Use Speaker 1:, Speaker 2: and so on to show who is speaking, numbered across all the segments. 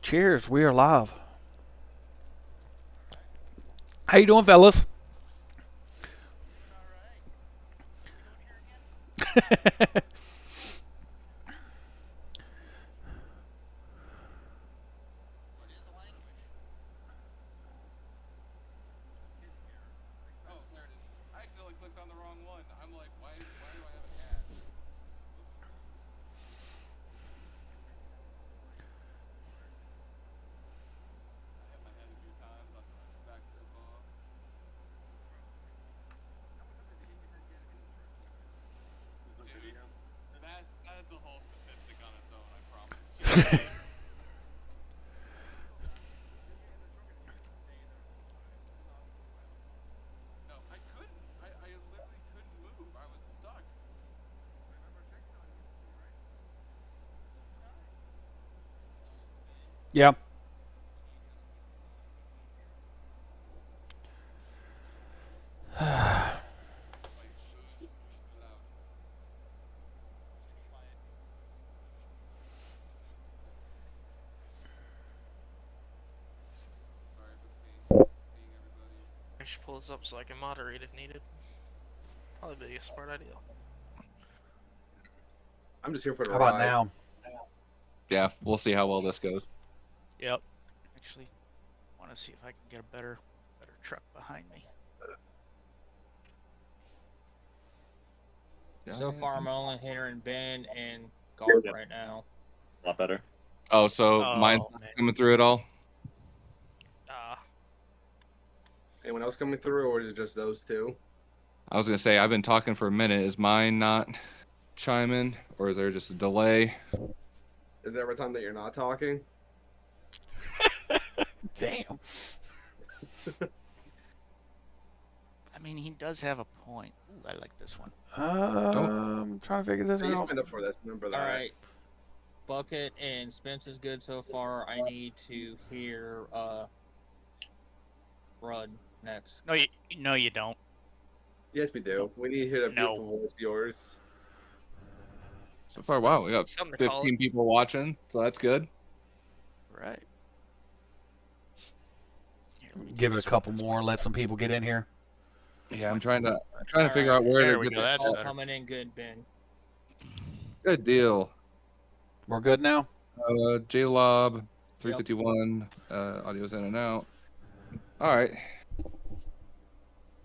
Speaker 1: Cheers, we are live. How you doing, fellas? Yeah.
Speaker 2: I should pull this up so I can moderate if needed. Probably be a smart idea.
Speaker 3: I'm just here for the
Speaker 1: How
Speaker 3: ride.
Speaker 1: about now?
Speaker 4: Yeah, we'll see how well this goes.
Speaker 5: Yep. Actually, want to see if I can get a better truck behind me.
Speaker 6: So far, I'm only hearing Ben and Garb right now.
Speaker 7: A lot better.
Speaker 4: Oh, so mine's
Speaker 5: man.
Speaker 4: coming through at all?
Speaker 3: Anyone else coming through, or is it just those two?
Speaker 4: I was gonna say I've been talking for a minute. Is mine not chiming, or is there just a delay?
Speaker 3: Is there ever time that you're not talking?
Speaker 1: Damn.
Speaker 5: I mean, he does have a point. Ooh, I like this one.
Speaker 1: I'm trying to figure this
Speaker 3: You
Speaker 1: out.
Speaker 3: signed up for this. Remember that.
Speaker 6: All right. Bucket and Spence is good so far. I need to hear Rudd next.
Speaker 5: No, you don't.
Speaker 3: Yes, we do. We need to hear that
Speaker 5: No.
Speaker 3: beautiful voice of yours.
Speaker 4: So far, wow, we got
Speaker 2: Something to call
Speaker 4: 15 people watching, so that's good.
Speaker 5: Right. Here, let me do
Speaker 1: Give it a
Speaker 5: this
Speaker 1: couple
Speaker 5: one.
Speaker 1: more. Let some people get in here.
Speaker 4: Yeah, I'm trying to figure
Speaker 6: All
Speaker 4: out where
Speaker 5: There
Speaker 4: to
Speaker 5: we
Speaker 4: get
Speaker 5: go,
Speaker 4: the
Speaker 5: that's
Speaker 6: All
Speaker 5: better.
Speaker 6: coming in good, Ben.
Speaker 4: good deal.
Speaker 1: We're good now?
Speaker 4: J-Lob, 351, audio's in and out. All right.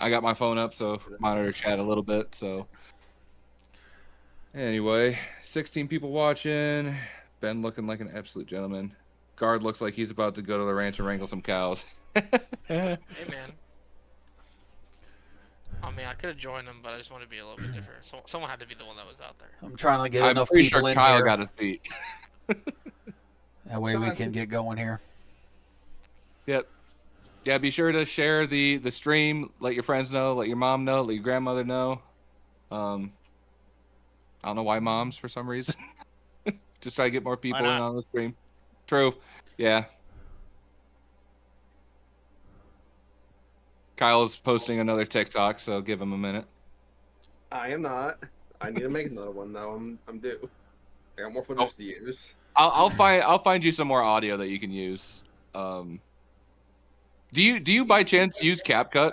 Speaker 4: I got my phone up, so monitor chat a little bit, so. Anyway, 16 people watching. Ben looking like an absolute gentleman. Guard looks like he's about to go to the ranch and wrangle some cows.
Speaker 2: Hey man. I mean, I could have joined them, but I just want to be a little bit different. So someone had to be the one that was out there.
Speaker 1: I'm trying to get
Speaker 4: I'm
Speaker 1: enough
Speaker 4: pretty
Speaker 1: people
Speaker 4: sure
Speaker 1: in
Speaker 4: Kyle
Speaker 1: here.
Speaker 4: got to speak.
Speaker 1: That way we can get going here.
Speaker 4: Yep. Yeah, be sure to share the stream. Let your friends know. Let your mom know. Let your grandmother know. I don't know why moms for some reason. Just try to get more people in
Speaker 5: not?
Speaker 4: on the stream. True. Yeah. Kyle's posting another TikTok, so give him a minute.
Speaker 3: I am not. I need to make another one though. I'm due. I got more footage to use.
Speaker 4: I'll find you some more audio that you can use. Do you by chance use CapCut?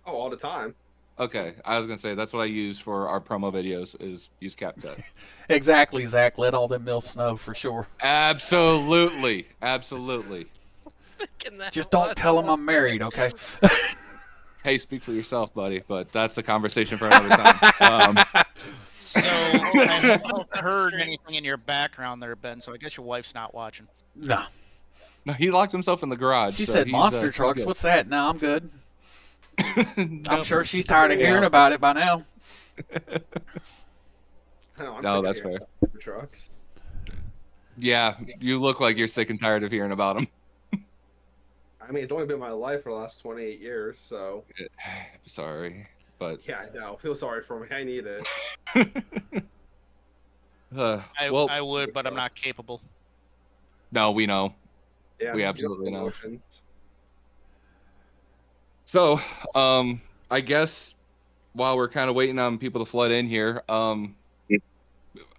Speaker 3: Oh, all the time.
Speaker 4: Okay, I was gonna say that's what I use for our promo videos is use CapCut.
Speaker 1: Exactly, Zach. Let all them milfs know for sure.
Speaker 4: Absolutely, absolutely.
Speaker 1: Just don't tell them I'm married, okay?
Speaker 4: Hey, speak for yourself, buddy. But that's a conversation for another time.
Speaker 5: So, I haven't heard anything in your background there, Ben, so I guess your wife's not watching.
Speaker 1: No.
Speaker 4: No, he locked himself in the garage.
Speaker 1: She
Speaker 4: so
Speaker 1: said
Speaker 4: he's,
Speaker 1: monster
Speaker 4: he's
Speaker 1: trucks.
Speaker 4: good.
Speaker 1: What's that? No, I'm good. I'm
Speaker 4: Nope.
Speaker 1: sure she's tired of hearing about it by now.
Speaker 3: I'm
Speaker 4: No,
Speaker 3: sick of
Speaker 4: that's
Speaker 3: hearing
Speaker 4: fair.
Speaker 3: about trucks.
Speaker 4: Yeah, you look like you're sick and tired of hearing about him.
Speaker 3: I mean, it's only been my life for the last 28 years, so
Speaker 4: Sorry, but
Speaker 3: yeah, I know. Feel sorry for me. I need it.
Speaker 5: I would, but I'm not capable.
Speaker 4: No, we know.
Speaker 3: Yeah,
Speaker 4: We
Speaker 3: you
Speaker 4: absolutely know.
Speaker 3: emotions.
Speaker 4: So, I guess while we're kind of waiting on people to flood in here,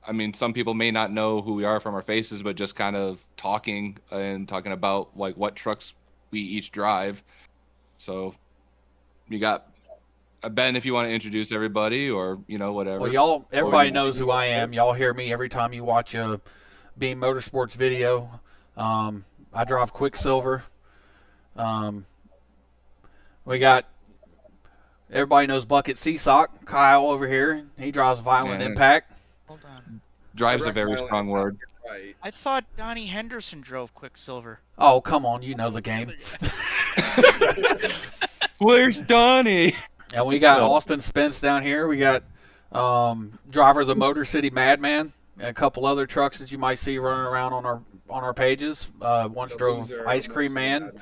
Speaker 4: I mean, some people may not know who we are from our faces, but just kind of talking about like what trucks we each drive. So you got Ben, if you want to introduce everybody, or whatever.
Speaker 1: Well, everybody knows who I am. Y'all hear me every time you watch a Beam Motorsports video. I drive Quicksilver. We got everybody knows Bucket Seasock, Kyle over here. He drives Violent Impact.
Speaker 5: Hold on.
Speaker 4: Drives a very strong word.
Speaker 3: Right.
Speaker 5: I thought Donnie Henderson drove Quicksilver.
Speaker 1: Oh, come on, you know the game.
Speaker 4: Where's Donnie?
Speaker 1: And we got Austin Spence down here. We got driver the Motor City Madman, and a couple other trucks that you might see running around on our pages. Once drove Ice Cream Man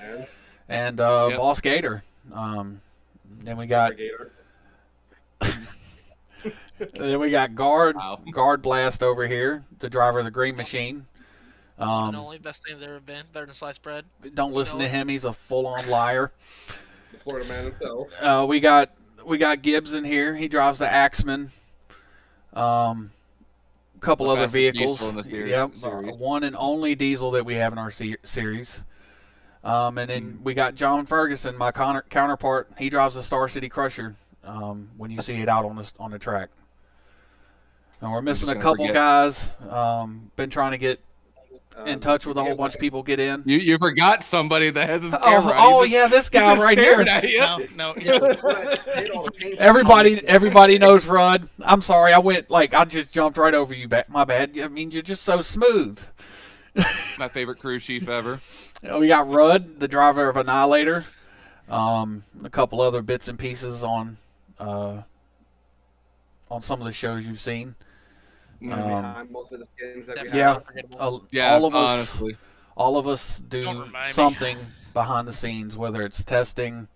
Speaker 1: and Boss Gator. Then we got Guard Blast over here, the driver of the Green Machine.
Speaker 2: The only best thing there ever been, better than sliced bread.
Speaker 1: Don't listen to him; he's a full-on liar.
Speaker 3: The Florida man himself.
Speaker 1: We got Gibbs in here. He drives the Axeman. Couple
Speaker 4: The
Speaker 1: other
Speaker 4: fastest
Speaker 1: vehicles.
Speaker 4: diesel in the series.
Speaker 1: One and only diesel that we have in our series. And then we got John Ferguson, my counterpart. He drives the Star City Crusher. When you see it out on the track. And we're missing a couple guys. Been trying to get in touch with a whole bunch of people. Get in.
Speaker 4: You forgot somebody that has his camera.
Speaker 1: Oh yeah, this guy right here.
Speaker 5: No.
Speaker 1: Everybody knows Rudd. I'm sorry, I just jumped right over you. My bad. I mean, you're just so smooth.
Speaker 4: My favorite crew chief ever.
Speaker 1: We got Rudd, the driver of Annihilator. A couple other bits and pieces on some of the shows you've seen.
Speaker 3: Most of the skins that we have.
Speaker 1: Yeah, all of us.
Speaker 4: Honestly.
Speaker 1: All of us do something behind the scenes, whether it's testing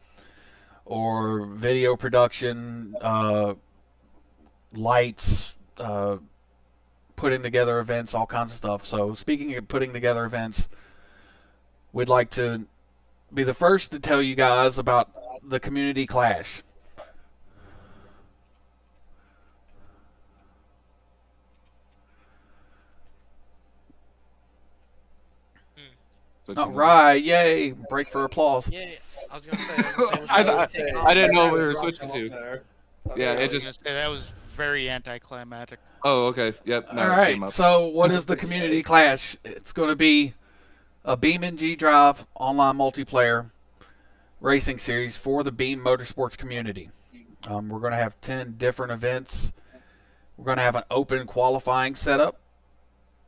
Speaker 1: or video production, lights, putting together events, all kinds of stuff. So speaking of putting together events, we'd like to be the first to tell you guys about the Community Clash. All right, yay! Break for applause.
Speaker 2: Yeah, I was gonna say.
Speaker 4: I didn't know what we were switching to. Yeah, it just.
Speaker 5: That was very anticlimactic.
Speaker 4: Oh, okay. Yep.
Speaker 1: All right. So, what is the Community Clash? It's going to be a Beam NG Drive online multiplayer racing series for the Beam Motorsports community. We're going to have 10 different events. We're going to have an open qualifying setup,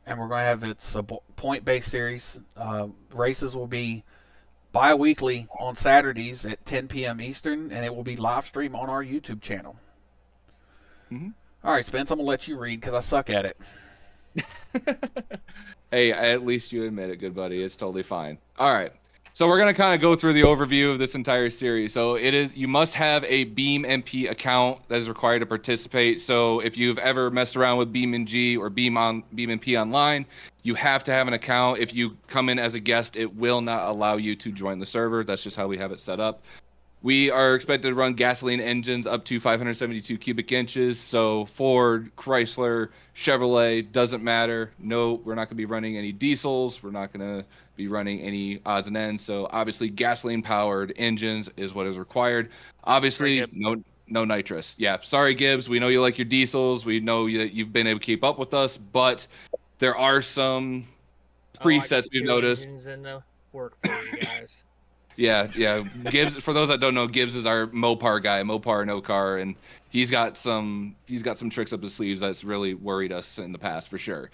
Speaker 1: and we're going to have it's a point-based series. Races will be bi-weekly on Saturdays at 10 p.m. Eastern, and it will be live streamed on our YouTube channel.
Speaker 4: Mm-hmm.
Speaker 1: All right, Spence, I'm going to let you read because I suck at it.
Speaker 4: Hey, at least you admit it, good buddy. It's totally fine. All right. So we're going to kind of go through the overview of this entire series. So you must have a Beam MP account that is required to participate. So if you've ever messed around with Beam NG or Beam MP online, you have to have an account. If you come in as a guest, it will not allow you to join the server. That's just how we have it set up. We are expected to run gasoline engines up to 572 cubic inches. So Ford, Chrysler, Chevrolet, doesn't matter. No, we're not going to be running any diesels. We're not going to be running any odds and ends. So obviously gasoline-powered engines is what is required. Obviously, no nitrous. Yeah, sorry, Gibbs. We know you like your diesels. We know that you've been able to keep up with us. But there are some presets we've noticed.
Speaker 6: In the work for you guys.
Speaker 4: Yeah. Gibbs. For those that don't know, Gibbs is our Mopar guy. Mopar, no car, and he's got some tricks up his sleeves that's really worried us in the past for sure.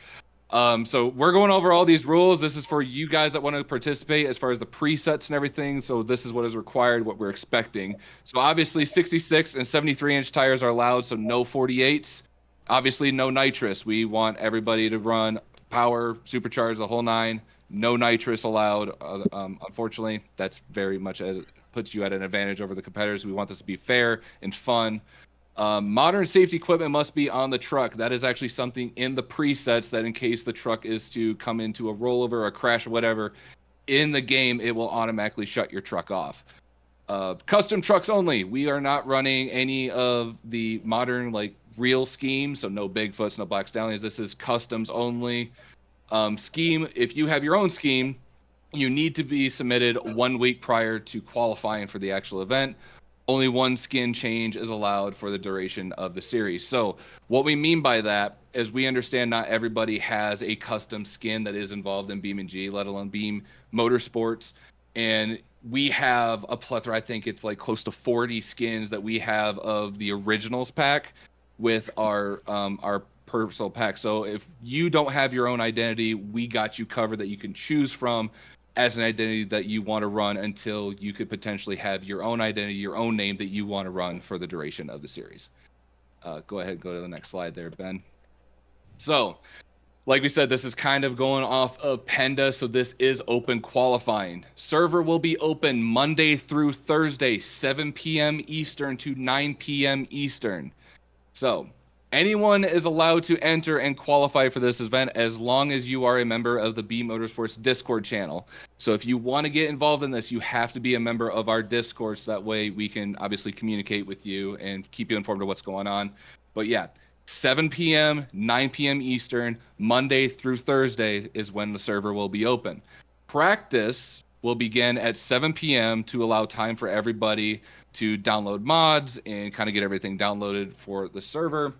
Speaker 4: So we're going over all these rules. This is for you guys that want to participate as far as the presets and everything. So this is what is required, what we're expecting. So obviously 66 and 73-inch tires are allowed, so no 48s. Obviously no nitrous. We want everybody to run power, supercharged, the whole nine. No nitrous allowed. Unfortunately, that's very much puts you at an advantage over the competitors. We want this to be fair and fun. Modern safety equipment must be on the truck. That is actually something in the presets that in case the truck is to come into a rollover or a crash or whatever, in the game, it will automatically shut your truck off. Custom trucks only. We are not running any of the modern, like real scheme, so no Bigfoots, no Black Stallions. This is customs only. Scheme, if you have your own scheme, you need to be submitted 1 week prior to qualifying for the actual event. Only one skin change is allowed for the duration of the series. So what we mean by that is we understand not everybody has a custom skin that is involved in Beam and G, let alone Beam Motorsports. And we have a plethora, I think it's like close to 40 skins that we have of the originals pack with our personal pack. So if you don't have your own identity, we got you covered that you can choose from as an identity that you want to run until you could potentially have your own identity, your own name that you want to run for the duration of the series. Go ahead, go to the next slide there, Ben. So, like we said, this is kind of going off of Penda, so this is open qualifying. Server will be open Monday through Thursday, 7 p.m. Eastern to 9 p.m. Eastern. So, anyone is allowed to enter and qualify for this event as long as you are a member of the Beam Motorsports Discord channel. So if you want to get involved in this, you have to be a member of our Discord, so that way we can obviously communicate with you and keep you informed of what's going on. But yeah, 7 p.m., 9 p.m. Eastern, Monday through Thursday is when the server will be open. Practice will begin at 7 p.m. to allow time for everybody to download mods and kind of get everything downloaded for the server.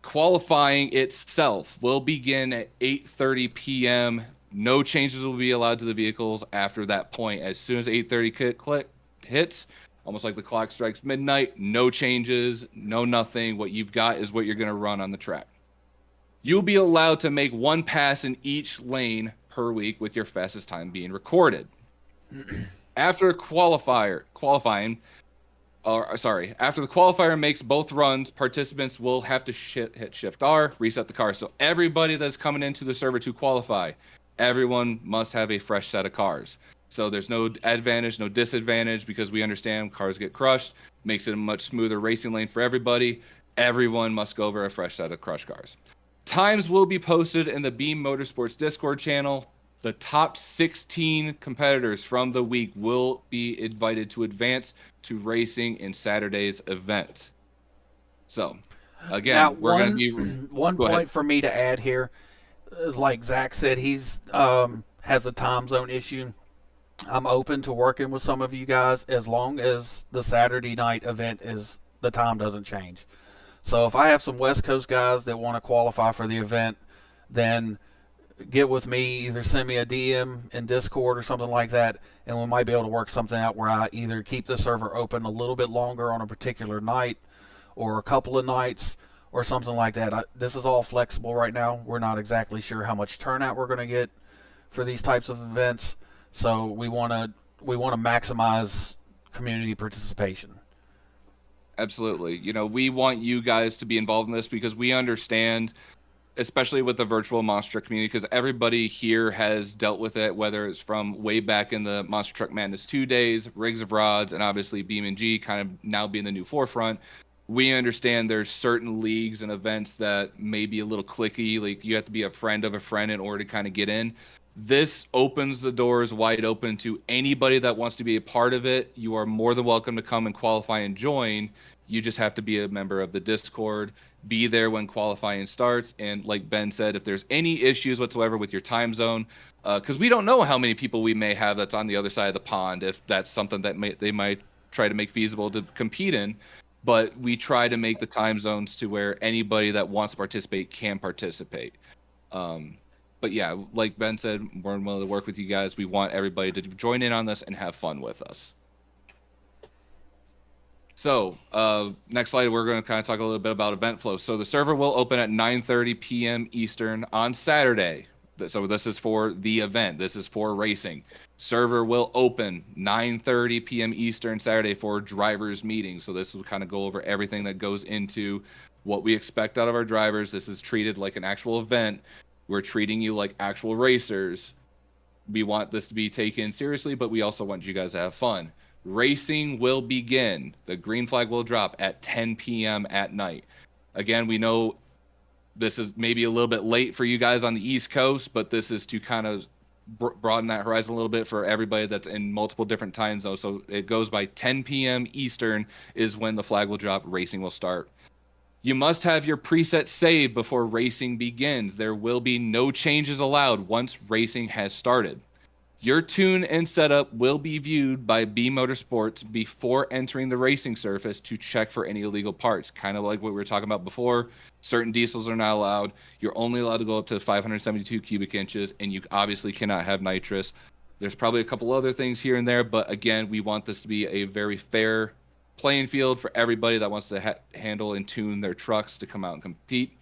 Speaker 4: Qualifying itself will begin at 8:30 p.m. No changes will be allowed to the vehicles after that point. As soon as 8:30 hits, almost like the clock strikes midnight, no changes, no nothing. What you've got is what you're going to run on the track. You'll be allowed to make one pass in each lane per week with your fastest time being recorded. After qualifying, after the qualifier makes both runs, participants will have to hit Shift R, reset the car. So everybody that's coming into the server to qualify, everyone must have a fresh set of cars. So there's no advantage, no disadvantage, because we understand cars get crushed, makes it a much smoother racing lane for everybody. Everyone must go over a fresh set of crushed cars. Times will be posted in the Beam Motorsports Discord channel. The top 16 competitors from the week will be invited to advance to racing in Saturday's event. So, again,
Speaker 1: Now,
Speaker 4: we're going to be...
Speaker 1: one
Speaker 4: Go
Speaker 1: point
Speaker 4: ahead.
Speaker 1: for me to add here is, like Zach said, he's has a time zone issue. I'm open to working with some of you guys as long as the Saturday night event the time doesn't change. So if I have some West Coast guys that want to qualify for the event, then get with me, either send me a DM in Discord or something like that, and we might be able to work something out where I either keep the server open a little bit longer on a particular night or a couple of nights or something like that. This is all flexible right now. We're not exactly sure how much turnout we're going to get for these types of events, so we want to maximize community participation.
Speaker 4: Absolutely. We want you guys to be involved in this because we understand, especially with the virtual monster truck community, because everybody here has dealt with it, whether it's from way back in the Monster Truck Madness 2 days, Rigs of Rods, and obviously Beam and G kind of now being the new forefront. We understand there's certain leagues and events that may be a little cliquey, like you have to be a friend of a friend in order to kind of get in. This opens the doors wide open to anybody that wants to be a part of it. You are more than welcome to come and qualify and join. You just have to be a member of the Discord, be there when qualifying starts. And like Ben said, if there's any issues whatsoever with your time zone, because we don't know how many people we may have that's on the other side of the pond, if that's something that they might try to make feasible to compete in. But we try to make the time zones to where anybody that wants to participate can participate. But yeah, like Ben said, we're willing to work with you guys. We want everybody to join in on this and have fun with us. So, next slide, we're going to kind of talk a little bit about event flow. So the server will open at 9:30 p.m. Eastern on Saturday. So this is for the event. This is for racing. Server will open 9:30 p.m. Eastern Saturday for drivers' meetings. So this will kind of go over everything that goes into what we expect out of our drivers. This is treated like an actual event. We're treating you like actual racers. We want this to be taken seriously, but we also want you guys to have fun. Racing will begin. The green flag will drop at 10 p.m. at night. Again, we know this is maybe a little bit late for you guys on the East Coast, but this is to kind of broaden that horizon a little bit for everybody that's in multiple different time zones. So it goes by 10 p.m. Eastern is when the flag will drop. Racing will start. You must have your preset saved before racing begins. There will be no changes allowed once racing has started. Your tune and setup will be viewed by Beam Motorsports before entering the racing surface to check for any illegal parts. Kind of like what we were talking about before. Certain diesels are not allowed. You're only allowed to go up to 572 cubic inches, and you obviously cannot have nitrous. There's probably a couple other things here and there, but again, we want this to be a very fair playing field for everybody that wants to handle and tune their trucks to come out and compete.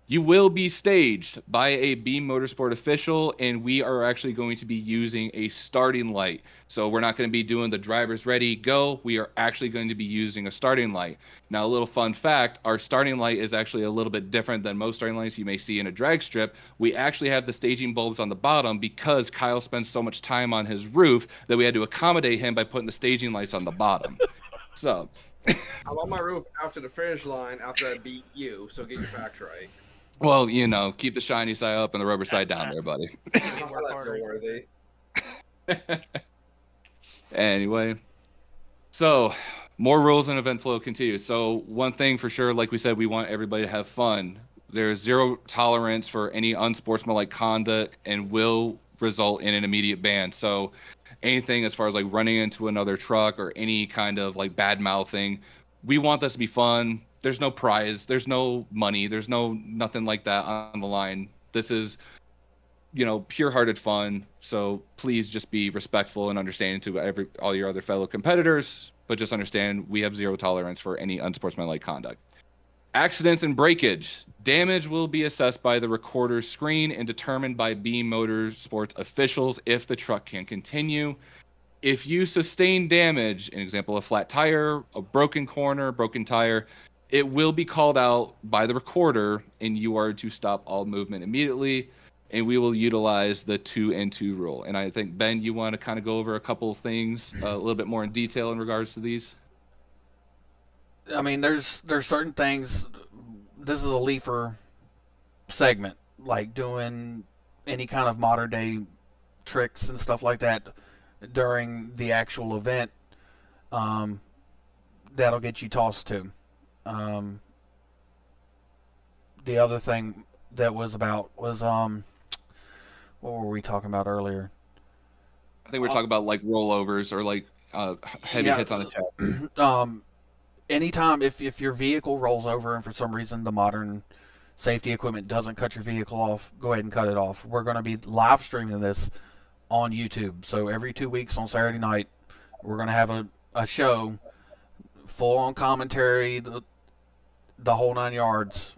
Speaker 4: You will be staged by a Beam Motorsport official, and we are actually going to be using a starting light. So we're not going to be doing the driver's ready, go. We are actually going to be using a starting light. Now, a little fun fact, our starting light is actually a little bit different than most starting lights you may see in a drag strip. We actually have the staging bulbs on the bottom because Kyle spends so much time on his roof that we had to accommodate him by putting the staging lights on the bottom. So
Speaker 3: I'm on my roof after the finish line after I beat you, so get your facts right.
Speaker 4: well, you know, keep the shiny side up and the rubber side down there, buddy.
Speaker 3: Not that worthy.
Speaker 4: Anyway, so more rules and event flow continues. So one thing for sure, like we said, we want everybody to have fun. There's zero tolerance for any unsportsmanlike conduct and will result in an immediate ban. So anything as far as like running into another truck or any kind of like bad mouthing, we want this to be fun. There's no prize, there's no money, there's nothing like that on the line. This is, you know, pure-hearted fun. So please just be respectful and understanding to all your other fellow competitors, but just understand we have zero tolerance for any unsportsmanlike conduct. Accidents and breakage. Damage will be assessed by the recorder's screen and determined by Beam Motorsports officials if the truck can continue. If you sustain damage, an example, a flat tire, a broken corner, broken tire, it will be called out by the recorder and you are to stop all movement immediately. And we will utilize the 2-and-2 rule. And I think, Ben, you want to kind of go over a couple of things a little bit more in detail in regards to these?
Speaker 1: I mean, there's certain things. This is a leafer segment, like doing any kind of modern day tricks and stuff like that during the actual event. That'll get you tossed to. The other thing that was about was what were we talking about earlier?
Speaker 4: I think we're talking about like rollovers or like heavy hits on a tail.
Speaker 1: Anytime if your vehicle rolls over and for some reason the modern safety equipment doesn't cut your vehicle off, go ahead and cut it off. We're going to be live streaming this on YouTube. So every 2 weeks on Saturday night, we're going to have a show, full on commentary, the whole 9 yards,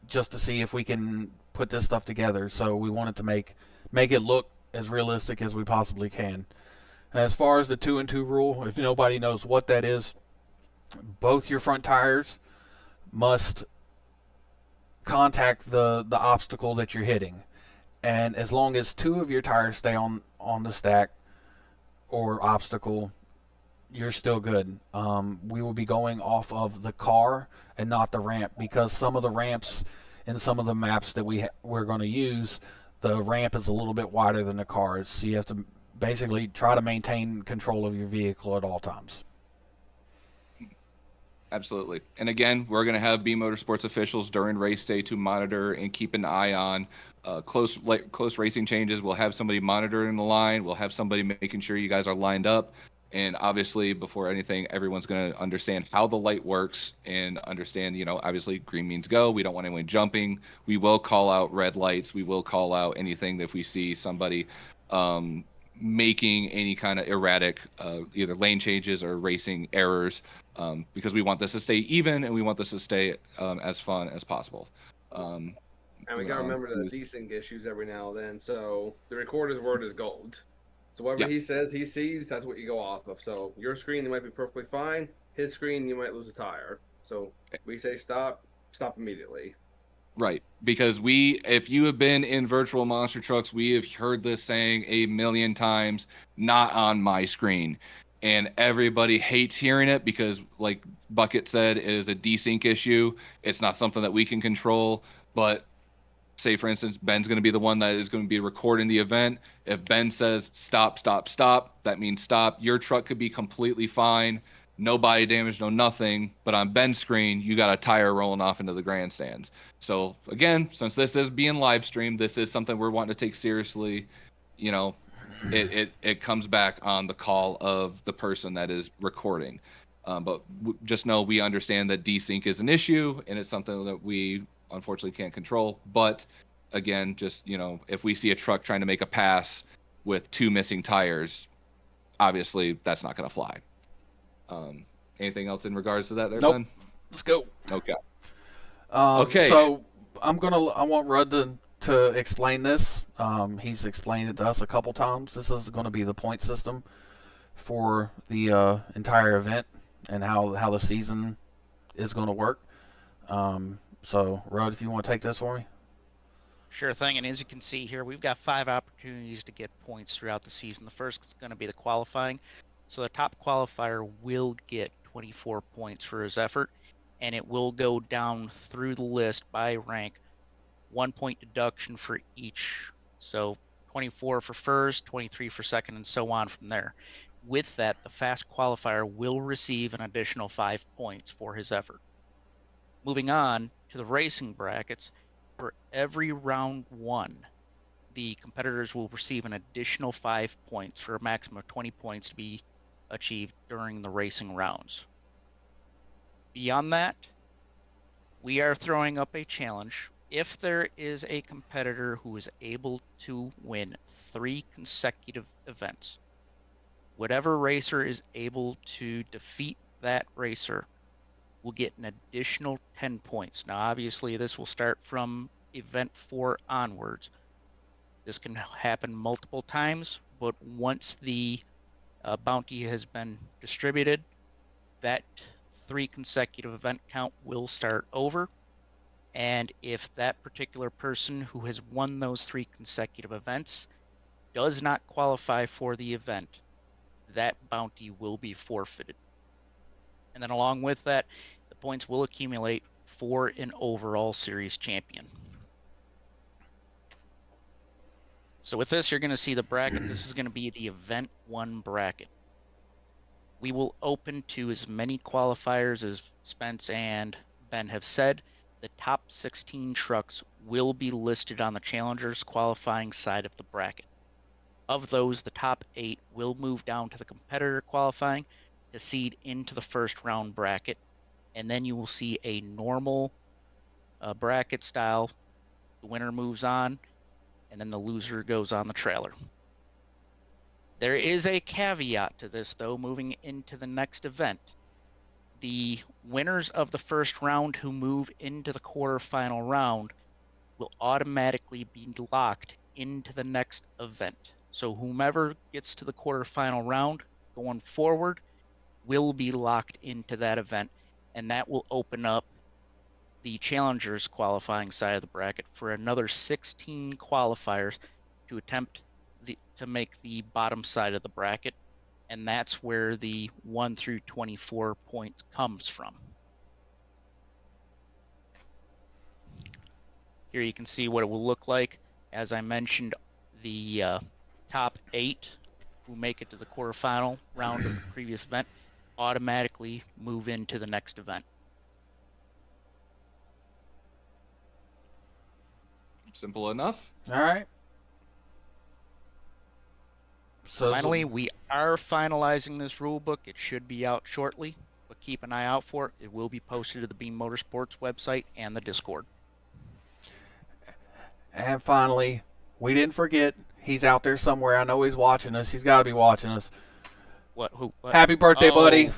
Speaker 1: just to see if we can put this stuff together. So we wanted to make it look as realistic as we possibly can. And as far as the 2-and-2 rule, if nobody knows what that is, both your front tires must contact the obstacle that you're hitting. And as long as 2 of your tires stay on the stack or obstacle, you're still good. We will be going off of the car and not the ramp, because some of the ramps in some of the maps that we're going to use, the ramp is a little bit wider than the cars. So you have to basically try to maintain control of your vehicle at all times.
Speaker 4: Absolutely. And again, we're going to have Beam Motorsports officials during race day to monitor and keep an eye on close racing changes. We'll have somebody monitoring the line. We'll have somebody making sure you guys are lined up. And obviously, before anything, everyone's going to understand how the light works and understand, you know, obviously green means go. We don't want anyone jumping. We will call out red lights. We will call out anything that if we see somebody making any kind of erratic either lane changes or racing errors, because we want this to stay even and we want this to stay as fun as possible.
Speaker 3: And we got to remember the desync issues every now and then. So the recorder's word is gold. So whatever he says he sees, that's what you go off of. So your screen, you might be perfectly fine. His screen, you might lose a tire. So we say stop immediately.
Speaker 4: Right, because if you have been in virtual monster trucks, we have heard this saying a million times, not on my screen. And everybody hates hearing it because, like Bucket said, it is a desync issue. It's not something that we can control. But say, for instance, Ben's going to be the one that is going to be recording the event. If Ben says stop, that means stop. Your truck could be completely fine. no body damage, no nothing. But on Ben's screen, you got a tire rolling off into the grandstands. So again, since this is being live streamed, this is something we're wanting to take seriously. You know, it comes back on the call of the person that is recording. But just know we understand that desync is an issue, and it's something that we unfortunately can't control. But again, just, you know, if we see a truck trying to make a pass with 2 missing tires, obviously that's not going to fly. Anything else in regards to that there,
Speaker 1: Nope.
Speaker 4: Ben?
Speaker 1: Let's go.
Speaker 4: Okay.
Speaker 1: Okay. So I want Rudd to explain this. He's explained it to us a couple times. This is going to be the point system for the entire event and how the season is going to work. So Rudd, if you want to take this for me.
Speaker 5: Sure thing. And as you can see here, we've got 5 opportunities to get points throughout the season. The first is going to be the qualifying. So the top qualifier will get 24 points for his effort, and it will go down through the list by rank, 1 point deduction for each. So 24 for first, 23 for second, and so on from there. With that, the fast qualifier will receive an additional 5 points for his effort. Moving on to the racing brackets, for every round 1, the competitors will receive an additional 5 points for a maximum of 20 points to be achieved during the racing rounds. Beyond that, we are throwing up a challenge. If there is a competitor who is able to win 3 consecutive events, whatever racer is able to defeat that racer will get an additional 10 points. Now, obviously, this will start from event 4 onwards. This can happen multiple times, but once the bounty has been distributed, that 3 consecutive event count will start over. And if that particular person who has won those 3 consecutive events does not qualify for the event, that bounty will be forfeited. And then along with that, the points will accumulate for an overall series champion. So with this, you're going to see the bracket. This is going to be the event 1 bracket. We will open to as many qualifiers as Spence and Ben have said. The top 16 trucks will be listed on the challengers qualifying side of the bracket. Of those, the top 8 will move down to the competitor qualifying to seed into the first round bracket, and then you will see a normal bracket style. The winner moves on, and then the loser goes on the trailer. There is a caveat to this, though, moving into the next event. The winners of the first round who move into the quarterfinal round will automatically be locked into the next event. So whomever gets to the quarterfinal round going forward will be locked into that event, and that will open up the challengers qualifying side of the bracket for another 16 qualifiers to attempt to make the bottom side of the bracket, and that's where the 1 through 24 points comes from. Here you can see what it will look like. As I mentioned, the top 8 who make it to the quarterfinal round of the previous event automatically move into the next event.
Speaker 4: Simple enough.
Speaker 1: All right. So
Speaker 5: Finally, we are finalizing this rule book. It should be out shortly, but keep an eye out for it. It will be posted to the Beam Motorsports website and the Discord.
Speaker 1: And finally, we didn't forget. He's out there somewhere. I know he's watching us. He's got to be watching us.
Speaker 5: What? Who? What?
Speaker 1: Happy birthday, buddy.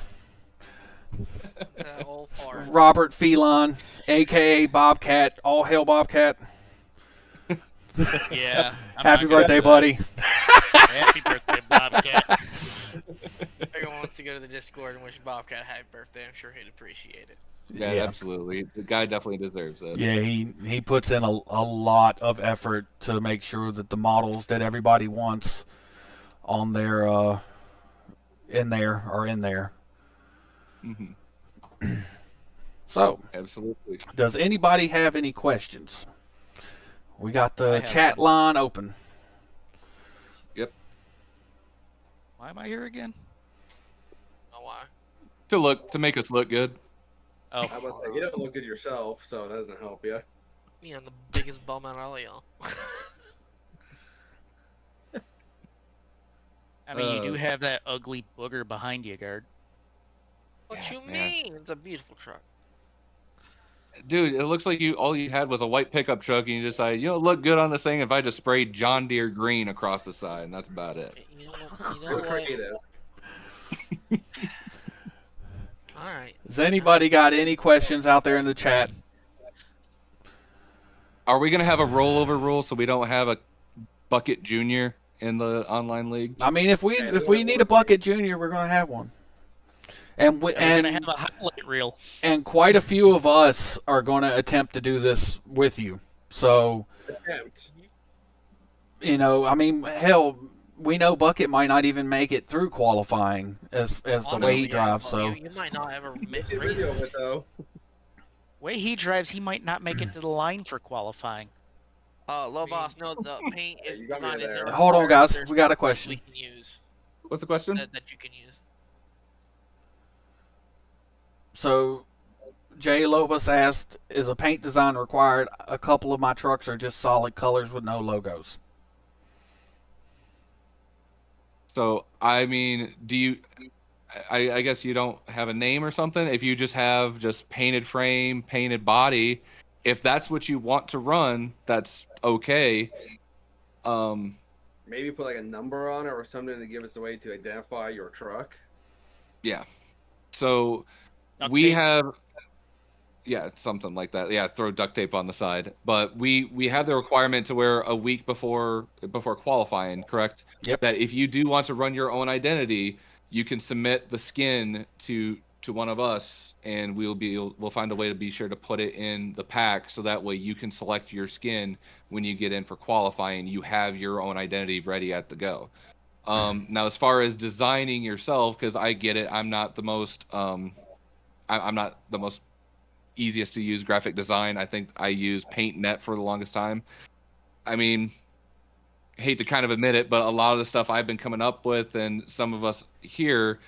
Speaker 2: All far.
Speaker 1: Robert Phelan, a.k.a. Bobcat. All hail Bobcat.
Speaker 5: Yeah.
Speaker 1: Happy birthday, buddy.
Speaker 5: Happy birthday, Bobcat.
Speaker 2: Everyone wants to go to the Discord and wish Bobcat a happy birthday. I'm sure he'd appreciate it.
Speaker 4: Yeah, absolutely. The guy definitely deserves it.
Speaker 1: Yeah, he puts in a lot of effort to make sure that the models that everybody wants on their in there are in there.
Speaker 4: Mm-hmm.
Speaker 1: So,
Speaker 4: Absolutely.
Speaker 1: does anybody have any questions? We got
Speaker 5: I
Speaker 1: the
Speaker 5: have
Speaker 1: chat line open.
Speaker 5: Why am I here again?
Speaker 2: Oh, why?
Speaker 4: to make us look good.
Speaker 5: Oh,
Speaker 3: I was say you don't look good yourself, so that doesn't help you.
Speaker 2: Me, I'm the biggest bum out of all y'all.
Speaker 5: I mean, you do have that ugly booger behind you, guard.
Speaker 2: What
Speaker 4: Yeah,
Speaker 2: you
Speaker 4: man.
Speaker 2: mean? It's a beautiful truck.
Speaker 4: Dude, it looks like all you had was a white pickup truck, and you decided, look good on this thing if I just sprayed John Deere green across the side, and that's about it.
Speaker 2: You know what? You know what?
Speaker 3: Creative.
Speaker 2: All right.
Speaker 1: Has anybody got any questions out there in the chat?
Speaker 4: Are we gonna have a rollover rule so we don't have a Bucket Junior in the online league?
Speaker 1: I mean, if we need a bucket junior, we're gonna have one. And
Speaker 5: We're gonna have a highlight reel.
Speaker 1: and quite a few of us are going to attempt to do this with you. So,
Speaker 3: Attempt.
Speaker 1: I mean, hell, we know Bucket might not even make it through qualifying as the way
Speaker 2: Honestly,
Speaker 1: he
Speaker 2: yeah,
Speaker 1: drives.
Speaker 2: well,
Speaker 1: So,
Speaker 2: you might not ever
Speaker 3: You
Speaker 2: miss
Speaker 3: see a
Speaker 2: race.
Speaker 3: video of it though.
Speaker 5: Way he drives, he might not make it to the line for qualifying.
Speaker 2: Low boss, no, the paint is
Speaker 3: You got me
Speaker 2: designed as
Speaker 3: there.
Speaker 1: Hold on, guys.
Speaker 2: There's
Speaker 1: We got a
Speaker 2: paint
Speaker 1: question.
Speaker 2: we can use
Speaker 4: What's the question?
Speaker 2: that you can use.
Speaker 1: so Jay Lobos asked, "Is a paint design required? A couple of my trucks are just solid colors with no logos."
Speaker 4: So, I mean, do you? I guess you don't have a name or something. If you just have just painted frame, painted body, if that's what you want to run, that's okay.
Speaker 3: Maybe put like a number on it or something to give us a way to identify your truck.
Speaker 4: Yeah. So
Speaker 5: Duct
Speaker 4: we
Speaker 5: tape.
Speaker 4: have, yeah, something like that. Yeah, throw duct tape on the side. But we have the requirement to wear a week before qualifying, correct?
Speaker 1: Yep.
Speaker 4: That if you do want to run your own identity, you can submit the skin to one of us, and we'll find a way to be sure to put it in the pack, so that way you can select your skin when you get in for qualifying. You have your own identity ready at the go. Now, as far as designing yourself, because I get it, I'm not the most I'm not the most easiest to use graphic design. I think I used PaintNet for the longest time. I mean, hate to kind of admit it, but a lot of the stuff I've been coming up with, and some of us here,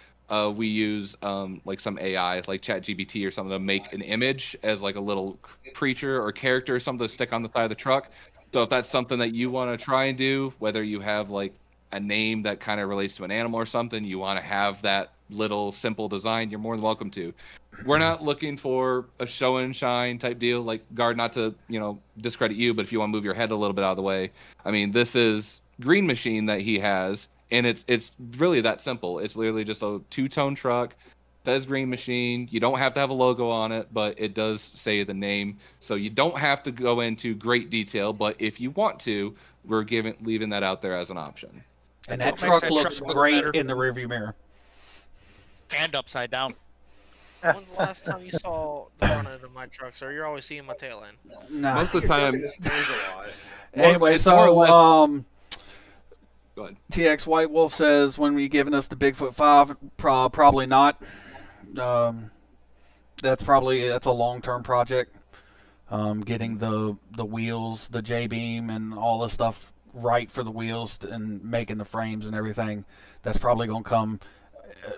Speaker 4: we use like some AI, like ChatGPT or something, to make an image as like a little creature or character or something to stick on the side of the truck. So if that's something that you want to try and do, whether you have like a name that kind of relates to an animal or something, you want to have that little simple design, you're more than welcome to. We're not looking for a show and shine type deal, like Guard, not to, discredit you, but if you want to move your head a little bit out of the way, I mean, this is Green Machine that he has, and it's really that simple. It's literally just a two-tone truck, says Green Machine. You don't have to have a logo on it, but it does say the name, so you don't have to go into great detail, but if you want to, we're leaving that out there as an option.
Speaker 1: And that
Speaker 5: Makes
Speaker 1: truck
Speaker 5: that
Speaker 1: looks
Speaker 5: truck look
Speaker 1: great
Speaker 5: better.
Speaker 1: in the rearview mirror.
Speaker 5: And upside down.
Speaker 2: When's the last time you saw the front end of my truck, sir? You're always seeing my tail end.
Speaker 1: Nah.
Speaker 4: Most of the time,
Speaker 3: This stands a lot.
Speaker 1: Anyway,
Speaker 4: it's more or less-
Speaker 1: so
Speaker 4: Go ahead.
Speaker 1: TX White Wolf says, when were you giving us the Bigfoot 5? Probably not. That's a long-term project. Getting the wheels, the J-beam, and all the stuff right for the wheels and making the frames and everything. That's probably going to come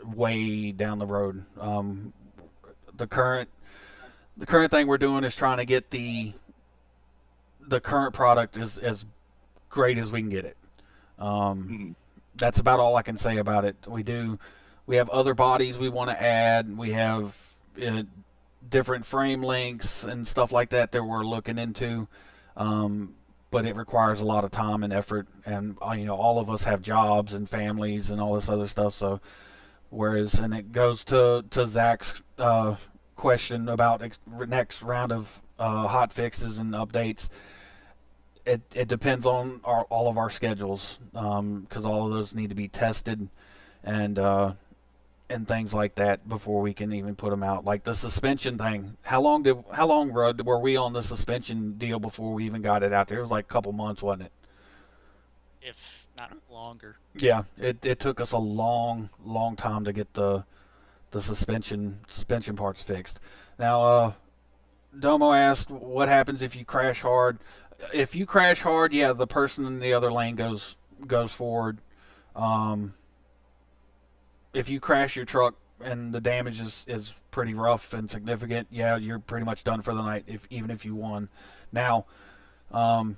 Speaker 1: way down the road. The current thing we're doing is trying to get the current product as great as we can get it. That's about all I can say about it. We have other bodies we want to add. We have different frame lengths and stuff like that we're looking into. But it requires a lot of time and effort, and all of us have jobs and families and all this other stuff. So, and it goes to Zach's question about next round of hot fixes and updates. It depends on all of our schedules, because all of those need to be tested and things like that before we can even put them out. Like the suspension thing. How long were we on the suspension deal before we even got it out there? It was like a couple months, wasn't it?
Speaker 5: If not longer.
Speaker 1: Yeah, it took us a long time to get the suspension parts fixed. Now, Domo asked, what happens if you crash hard? If you crash hard, yeah, the person in the other lane goes forward. If you crash your truck and the damage is pretty rough and significant, yeah, you're pretty much done for the night. Even if you won. Now, I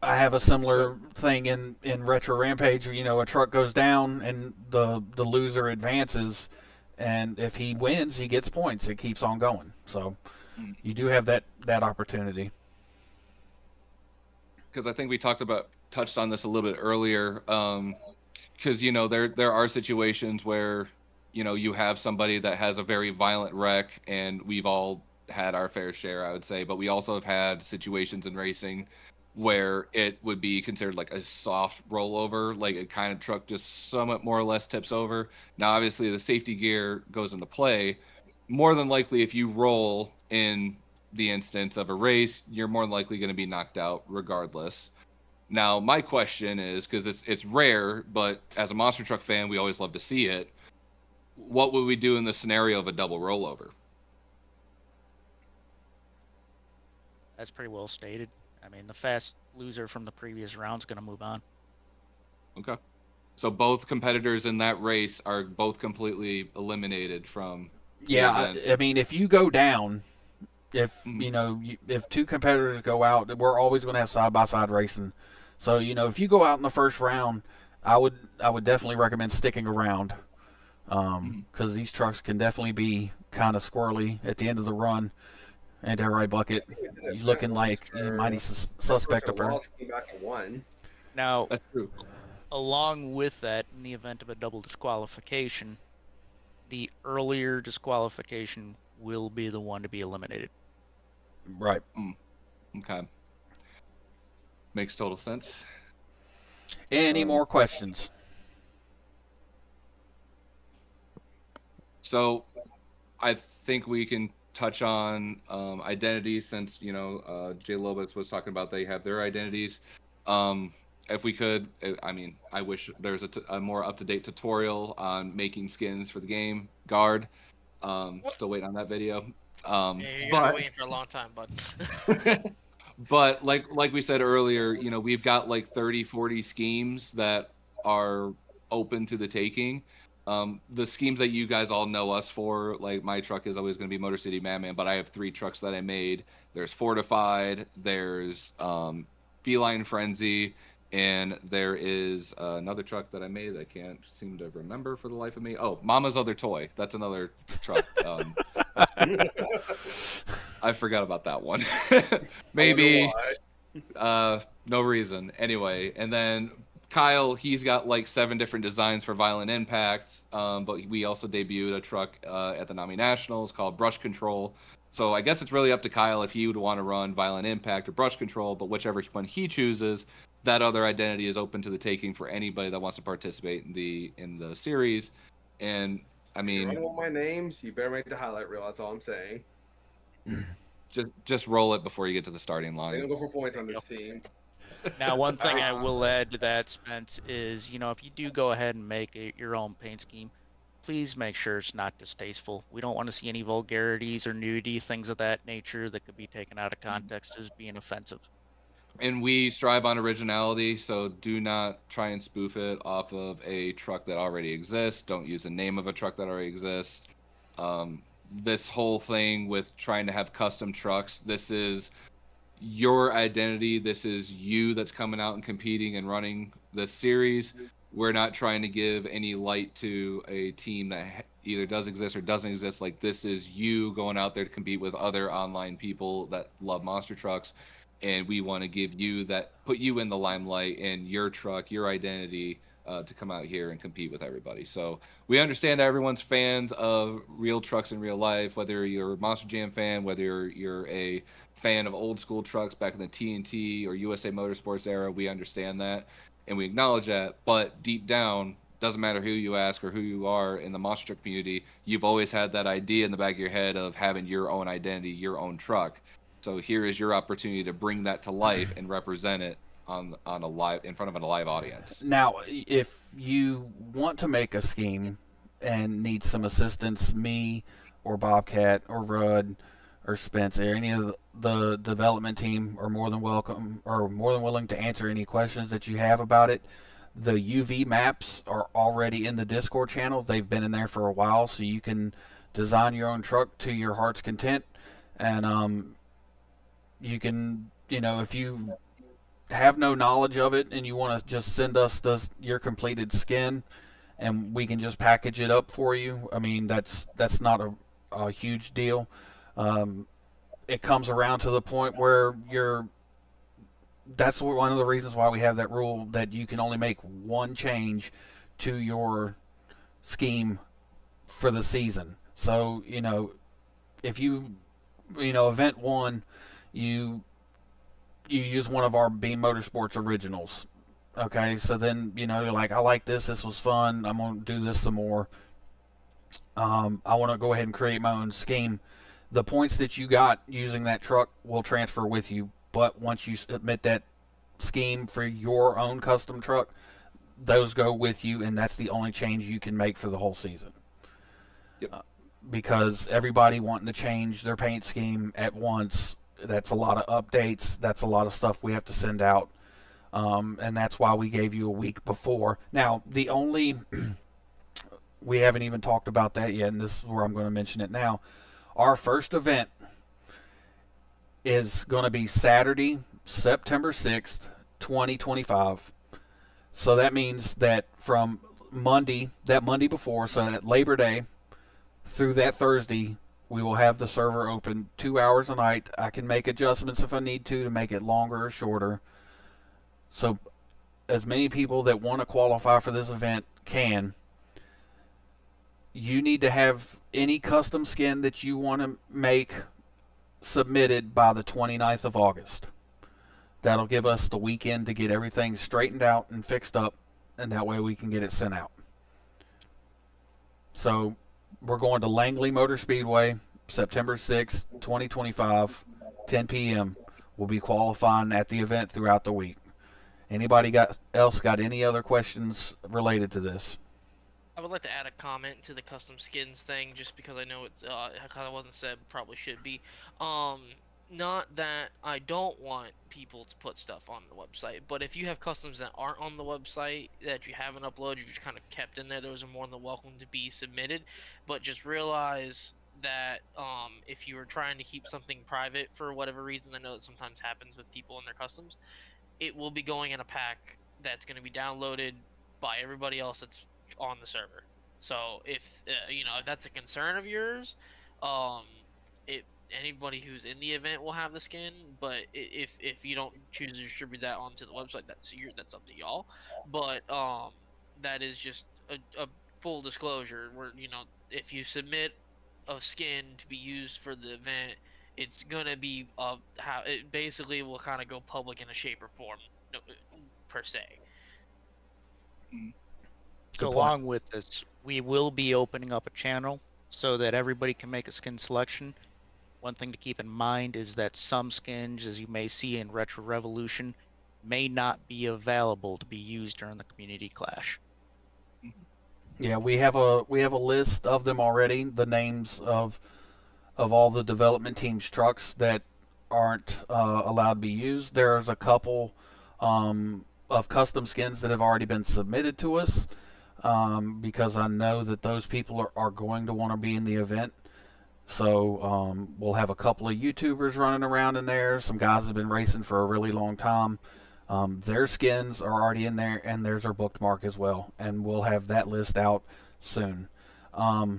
Speaker 1: have a similar thing in Retro Rampage. You know, a truck goes down and the loser advances, and if he wins, he gets points. It keeps on going. So you do have that opportunity.
Speaker 4: Because I think we touched on this a little bit earlier. Because you know there are situations where you know you have somebody that has a very violent wreck, and we've all had our fair share, I would say. But we also have had situations in racing where it would be considered like a soft rollover, like a kind of truck just somewhat more or less tips over. Now, obviously, the safety gear goes into play. More than likely, if you roll in the instance of a race, you're more than likely going to be knocked out regardless. Now, my question is, because it's rare, but as a monster truck fan, we always love to see it. What would we do in the scenario of a double rollover?
Speaker 5: That's pretty well stated. I mean, the fast loser from the previous round's going to move on.
Speaker 4: Okay. So both competitors in that race are both completely eliminated from the event.
Speaker 1: I mean, if you go down, if you know, if two competitors go out, we're always going to have side by side racing. So you know, if you go out in the first round, I would definitely recommend sticking around, because these trucks can definitely be kind of squirrely at the end of the run. Anti-right bucket, you looking like you mighty suspect up there.
Speaker 3: Came back and won.
Speaker 5: Now,
Speaker 4: That's true.
Speaker 5: along with that, in the event of a double disqualification, the earlier disqualification will be the one to be eliminated.
Speaker 1: Right.
Speaker 4: Okay. Makes total sense.
Speaker 1: Any more questions?
Speaker 4: So, I think we can touch on identities, since you know Jay Lobitz was talking about they have their identities. If we could, I mean, I wish there's a more up-to-date tutorial on making skins for the game. Guard. Still waiting on that video.
Speaker 2: Yeah, you're gonna be waiting for a long time, bud.
Speaker 4: But like we said earlier, you know, we've got like 30, 40 schemes that are open to the taking. The schemes that you guys all know us for, like my truck is always going to be Motor City Madman, but I have 3 trucks that I made. There's Fortified, there's Feline Frenzy, and there is another truck that I made that I can't seem to remember for the life of me. Oh, Mama's Other Toy. That's another truck. I forgot about that one. Maybe no reason. Anyway, and then Kyle, he's got like 7 different designs for Violent Impacts, but we also debuted a truck at the NAMI Nationals called Brush Control. So I guess it's really up to Kyle if he would want to run Violent Impact or Brush Control, but whichever one he chooses, that other identity is open to the taking for anybody that wants to participate in the series. And I mean,
Speaker 3: if you want my names, you better make the highlight reel. That's all I'm saying.
Speaker 4: Just roll it before you get to the starting
Speaker 3: They
Speaker 4: line.
Speaker 3: don't go for points on this team.
Speaker 5: Now, one thing I will add to that, Spence, is, you know, if you do go ahead and make your own paint scheme, please make sure it's not distasteful. We don't want to see any vulgarities or nudity, things of that nature that could be taken out of context as being offensive.
Speaker 4: And we strive on originality, so do not try and spoof it off of a truck that already exists. Don't use the name of a truck that already exists. This whole thing with trying to have custom trucks, this is your identity. This is you that's coming out and competing and running this series. We're not trying to give any light to a team that either does exist or doesn't exist. Like, this is you going out there to compete with other online people that love monster trucks. And we want to give you that, put you in the limelight and your truck, your identity, to come out here and compete with everybody. So we understand that everyone's fans of real trucks in real life, whether you're a Monster Jam fan, whether you're a fan of old school trucks back in the TNT or USA Motorsports era. We understand that and we acknowledge that. But deep down, doesn't matter who you ask or who you are in the monster truck community, you've always had that idea in the back of your head of having your own identity, your own truck. So here is your opportunity to bring that to life and represent it on a live, in front of a live audience.
Speaker 1: Now, if you want to make a scheme and need some assistance, me or Bobcat or Rudd or Spence or any of the development team are more than welcome or more than willing to answer any questions that you have about it. The UV maps are already in the Discord channel. They've been in there for a while, so you can design your own truck to your heart's content. And you can, if you have no knowledge of it and you want to just send us your completed skin, and we can just package it up for you. I mean, that's not a huge deal. It comes around to the point where that's one of the reasons why we have that rule that you can only make one change to your scheme for the season. So, if you event one, you use one of our Beam Motorsports originals. Okay, so then you're like, I like this. This was fun. I'm gonna do this some more. I want to go ahead and create my own scheme. The points that you got using that truck will transfer with you, but once you submit that scheme for your own custom truck, those go with you, and that's the only change you can make for the whole season.
Speaker 4: Yep.
Speaker 1: Because everybody wanting to change their paint scheme at once, that's a lot of updates. That's a lot of stuff we have to send out. And that's why we gave you a week before. Now, we haven't even talked about that yet, and this is where I'm going to mention it now. Our first event is going to be Saturday, September 6th, 2025. So that means that from Monday before, so that Labor Day through that Thursday, we will have the server open 2 hours a night. I can make adjustments if I need to make it longer or shorter. So as many people that want to qualify for this event can. You need to have any custom skin that you want to make submitted by the 29th of August. That'll give us the weekend to get everything straightened out and fixed up, and that way we can get it sent out. So we're going to Langley Motor Speedway, September 6th, 2025, 10 p.m. We'll be qualifying at the event throughout the week. Anybody else got any other questions related to this?
Speaker 2: I would like to add a comment to the custom skins thing, just because I know it kind of wasn't said, probably should be. Not that I don't want people to put stuff on the website, but if you have customs that aren't on the website that you haven't uploaded, you've just kind of kept in there, those are more than welcome to be submitted. But just realize that if you were trying to keep something private for whatever reason, I know that sometimes happens with people and their customs, it will be going in a pack that's going to be downloaded by everybody else that's on the server. So if if that's a concern of yours, anybody who's in the event will have the skin. But if you don't choose to distribute that onto the website, that's up to y'all. But that is just a full disclosure where if you submit a skin to be used for the event, it's gonna be how it basically will kind of go public in a shape or form, per se.
Speaker 5: So along with this, we will be opening up a channel so that everybody can make a skin selection. One thing to keep in mind is that some skins, as you may see in Retro Revolution, may not be available to be used during the community clash.
Speaker 1: Yeah, we have a list of them already. The names of all the development team's trucks that aren't allowed to be used. There's a couple of custom skins that have already been submitted to us. Because I know that those people are going to want to be in the event. So we'll have a couple of YouTubers running around in there. Some guys have been racing for a really long time. Their skins are already in there, and theirs are bookmarked as well. And we'll have that list out soon. I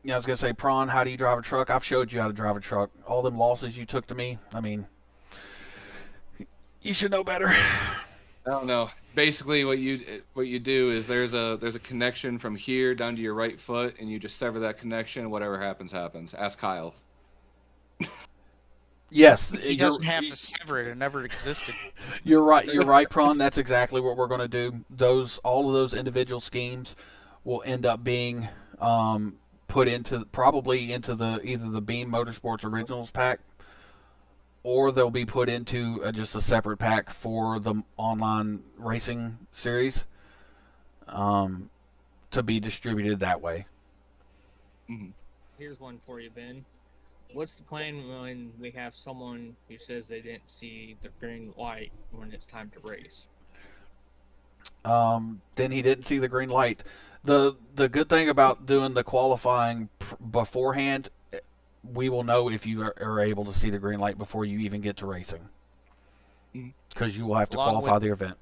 Speaker 1: was going to say, Prawn, how do you drive a truck? I've showed you how to drive a truck. All them losses you took to me, I mean, you should know better.
Speaker 4: I don't know. Basically, what you do is there's a connection from here down to your right foot, and you just sever that connection. Whatever happens, happens. Ask Kyle.
Speaker 1: Yes,
Speaker 5: He doesn't have to sever it; it never existed.
Speaker 1: You're right, Prawn. That's exactly what we're going to do. All of those individual schemes will end up being put probably into either the Beam Motorsports Originals pack, or they'll be put into just a separate pack for the online racing series to be distributed that way.
Speaker 4: Mm-hmm.
Speaker 6: Here's one for you, Ben. What's the plan when we have someone who says they didn't see the green light when it's time to race?
Speaker 1: then he didn't see the green light. The good thing about doing the qualifying beforehand, we will know if you are able to see the green light before you even get to racing, because you will have to qualify the event.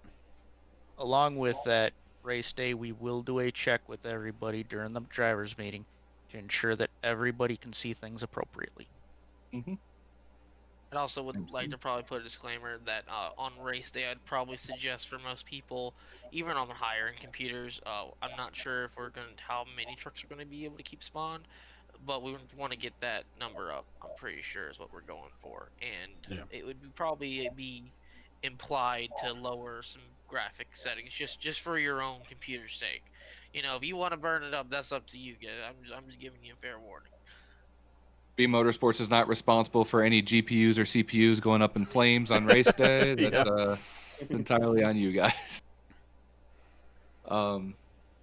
Speaker 5: Along with that race day, we will do a check with everybody during the drivers' meeting to ensure that everybody can see things appropriately.
Speaker 4: Mm-hmm.
Speaker 2: I also would like to probably put a disclaimer that on race day, I'd probably suggest for most people, even on the higher end computers, I'm not sure if how many trucks are going to be able to keep spawn, but we want to get that number up. I'm pretty sure is what we're going for, and it would probably be implied to lower some graphic settings just for your own computer's sake. You know, if you want to burn it up, that's up to you guys. I'm just giving you a fair warning.
Speaker 4: Beam Motorsports is not responsible for any GPUs or CPUs going up in flames on race day. That's entirely on you guys. But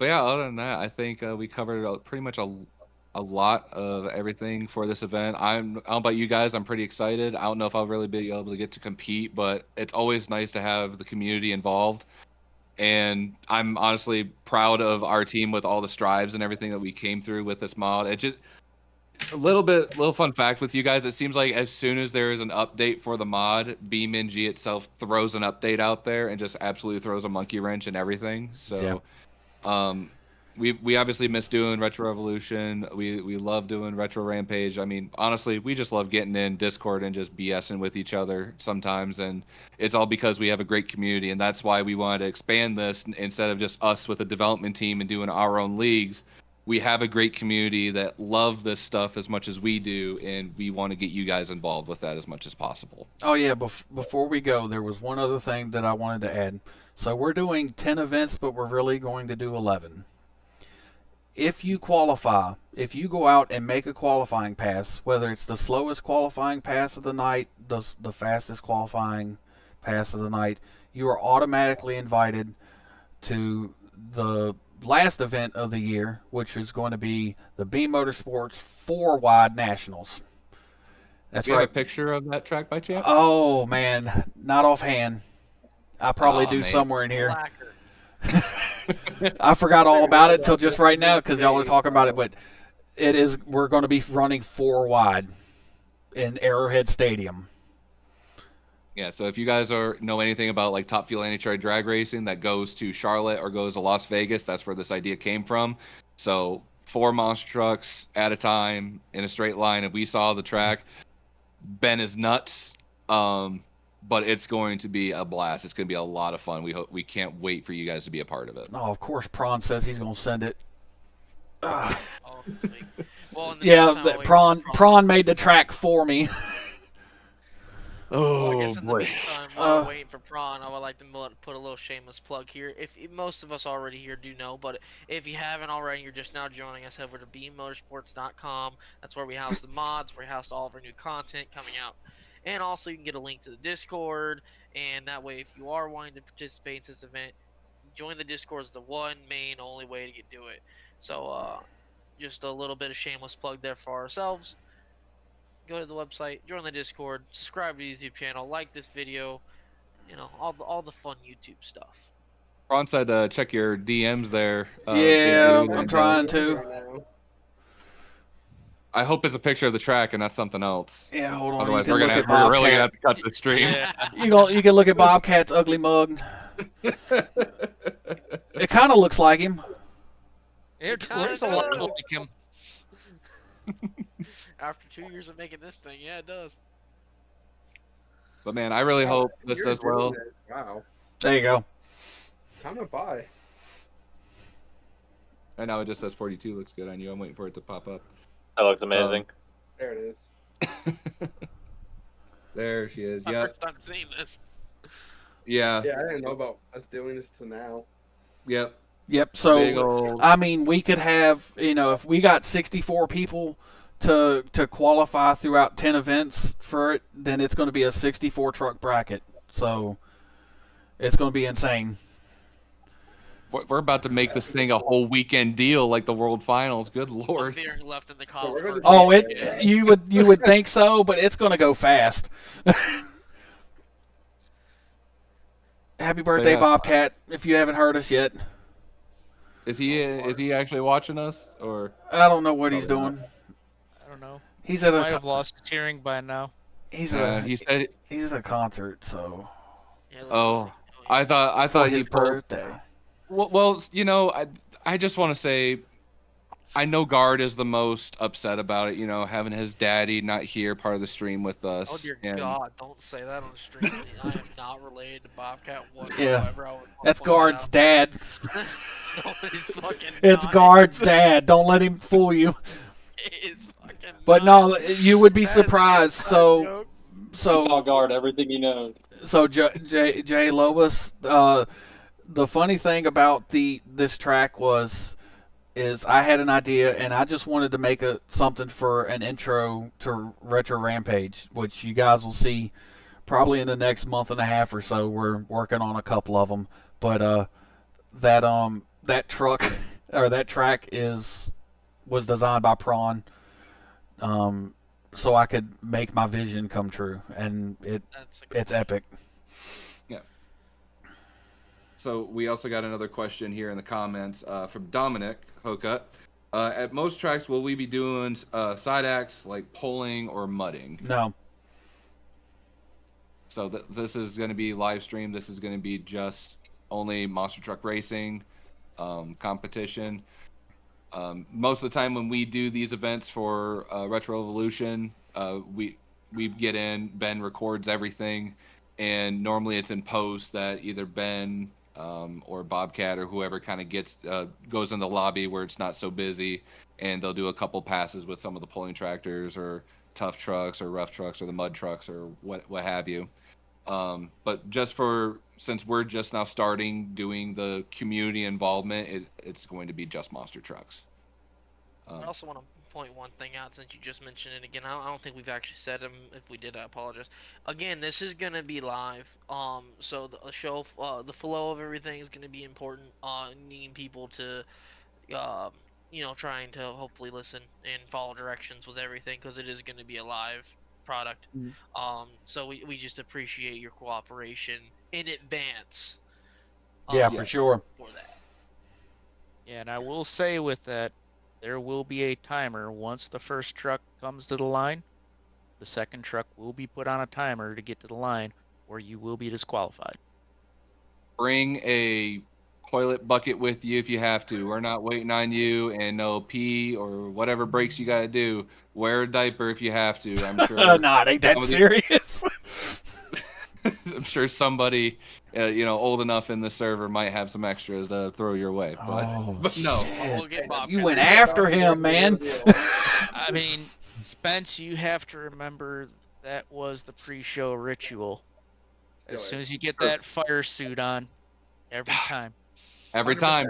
Speaker 4: yeah, other than that, I think we covered pretty much a lot of everything for this event. I don't know about you guys. I'm pretty excited. I don't know if I'll really be able to get to compete, but it's always nice to have the community involved. And I'm honestly proud of our team with all the strives and everything that we came through with this mod. It just little fun fact with you guys. It seems like as soon as there is an update for the mod, BeamNG itself throws an update out there and just absolutely throws a monkey wrench in everything. So, we obviously miss doing Retro Revolution. We love doing Retro Rampage. I mean, honestly, we just love getting in Discord and just BSing with each other sometimes, and it's all because we have a great community, and that's why we wanted to expand this instead of just us with a development team and doing our own leagues. We have a great community that love this stuff as much as we do, and we want to get you guys involved with that as much as possible.
Speaker 1: Oh yeah, before we go, there was one other thing that I wanted to add. So we're doing 10 events, but we're really going to do 11. If you qualify, if you go out and make a qualifying pass, whether it's the slowest qualifying pass of the night, the fastest qualifying pass of the night, you are automatically invited to the last event of the year, which is going to be the Beam Motorsports 4-wide Nationals. That's
Speaker 4: Do you
Speaker 1: right.
Speaker 4: have a picture of that track by chance?
Speaker 1: Oh man, not offhand. I probably do somewhere in here. I forgot all about it till just right now because y'all were talking about it. But we're going to be running 4-wide in Arrowhead Stadium.
Speaker 4: Yeah, so if you guys know anything about like Top Fuel NHRA drag racing that goes to Charlotte or goes to Las Vegas, that's where this idea came from. So 4 monster trucks at a time in a straight line. If we saw the track, Ben is nuts, but it's going to be a blast. It's going to be a lot of fun. We can't wait for you guys to be a part of it.
Speaker 1: Oh, of course, Prawn says he's going to send it.
Speaker 2: Well,
Speaker 1: yeah, Prawn made the track for me.
Speaker 2: Well, I guess in the meantime, while we're waiting for Prawn, I would like to put a little shameless plug here. If most of us already here do know, but if you haven't already, you're just now joining us, head over to beammotorsports.com. That's where we house the mods, where we house all of our new content coming out. And also, you can get a link to the Discord, and that way, if you are wanting to participate in this event, join the Discord is the one main only way to do it. So, just a little bit of shameless plug there for ourselves. Go to the website, join the Discord, subscribe to the YouTube channel, like this video, you know, all the fun YouTube stuff.
Speaker 4: Ron said check your DMs there.
Speaker 1: Yeah, I'm trying to.
Speaker 4: I hope it's a picture of the track and not something else.
Speaker 1: Yeah, hold on.
Speaker 4: Otherwise, we're really gonna have to cut the stream.
Speaker 5: Yeah.
Speaker 1: You can look at Bobcat's ugly mug. It kind of looks like him.
Speaker 5: It looks a lot like him.
Speaker 2: After 2 years of making this thing, yeah, it does.
Speaker 4: But man, I really hope this does well.
Speaker 3: Wow.
Speaker 1: There you go.
Speaker 3: Time to buy.
Speaker 4: And now it just says 42 looks good on you. I'm waiting for it to pop up.
Speaker 7: That looks amazing.
Speaker 3: There it is.
Speaker 4: There she is.
Speaker 2: My
Speaker 4: Yep.
Speaker 2: first time seeing this.
Speaker 4: Yeah.
Speaker 3: Yeah, I didn't know about us doing this till now.
Speaker 4: Yep.
Speaker 1: Yep.
Speaker 4: Big
Speaker 1: So,
Speaker 4: old.
Speaker 1: I mean, we could have, if we got 64 people to qualify throughout 10 events for it, then it's going to be a 64 truck bracket. So, it's going to be insane.
Speaker 4: We're about to make this thing a whole weekend deal like the World Finals. Good
Speaker 2: One
Speaker 4: lord.
Speaker 2: beer left in the
Speaker 3: Well, we're
Speaker 2: collar.
Speaker 3: gonna
Speaker 1: Oh, you would think so, but it's going to go fast. Happy birthday,
Speaker 4: yeah.
Speaker 1: Bobcat! If you haven't heard us yet,
Speaker 4: Is he actually watching us or?
Speaker 1: I don't know what he's
Speaker 4: Probably not.
Speaker 1: doing.
Speaker 5: I don't know.
Speaker 1: He's
Speaker 5: He
Speaker 1: at
Speaker 5: might
Speaker 1: a
Speaker 5: have lost his hearing by now.
Speaker 1: he's
Speaker 4: He said.
Speaker 1: at a concert, so
Speaker 2: Yeah,
Speaker 4: Oh, I
Speaker 1: for
Speaker 4: thought
Speaker 1: his
Speaker 4: he pulled.
Speaker 1: birthday.
Speaker 4: Well, I just want to say, I know Guard is the most upset about it. Having his daddy not here, part of the stream with us.
Speaker 2: Oh dear
Speaker 4: and-
Speaker 2: God! Don't say that on the stream. I am not related to Bobcat whatsoever. I would
Speaker 1: That's
Speaker 2: point that
Speaker 1: Guard's
Speaker 2: out.
Speaker 1: dad.
Speaker 2: No, he's fucking
Speaker 1: It's
Speaker 2: not.
Speaker 1: Guard's dad. Don't let him fool you.
Speaker 2: It's fucking
Speaker 1: But
Speaker 2: not.
Speaker 1: no, you would be
Speaker 2: That is an
Speaker 1: surprised.
Speaker 2: inside
Speaker 1: So
Speaker 2: joke.
Speaker 7: It's all
Speaker 1: so
Speaker 7: Guard, everything you know.
Speaker 1: so Jay Lobus. The funny thing about this track is I had an idea and I just wanted to make something for an intro to Retro Rampage, which you guys will see probably in the next month and a half or so. We're working on a couple of them, but that truck or that track was designed by Prawn, so I could make my vision come true, and it's epic.
Speaker 4: So we also got another question here in the comments from Dominic Hoka. At most tracks, will we be doing side acts like polling or mudding?
Speaker 1: No,
Speaker 4: So this is going to be live stream. This is going to be just only monster truck racing competition. Most of the time when we do these events for Retro Evolution, we get in. Ben records everything, and normally it's in post that either Ben or Bobcat or whoever kind of goes in the lobby where it's not so busy, and they'll do a couple passes with some of the pulling tractors or tough trucks or rough trucks or the mud trucks or what have you. But since we're just now starting doing the community involvement, it's going to be just monster trucks.
Speaker 2: I also want to point one thing out since you just mentioned it again. I don't think we've actually said them. If we did, I apologize. Again, this is gonna be live. So the show, the flow of everything is gonna be important. Needing people to, trying to hopefully listen and follow directions with everything because it is gonna be a live product. So we just appreciate your cooperation in advance.
Speaker 1: yeah, for sure.
Speaker 2: For that.
Speaker 5: Yeah, and I will say with that, there will be a timer once the first truck comes to the line. The second truck will be put on a timer to get to the line, or you will be disqualified.
Speaker 4: Bring a toilet bucket with you if you have to. We're not waiting on you, and no pee or whatever breaks you got to do. Wear a diaper if you have to. I'm sure.
Speaker 1: No, it ain't that serious.
Speaker 4: I'm sure somebody, old enough in the server might have some extras to throw your way. But no.
Speaker 2: We'll get Bob
Speaker 1: You went after him, man.
Speaker 5: I mean, Spence, you have to remember that was the pre-show ritual. As soon as you get that fire suit on, every time.
Speaker 4: Every
Speaker 3: 100%.
Speaker 4: time.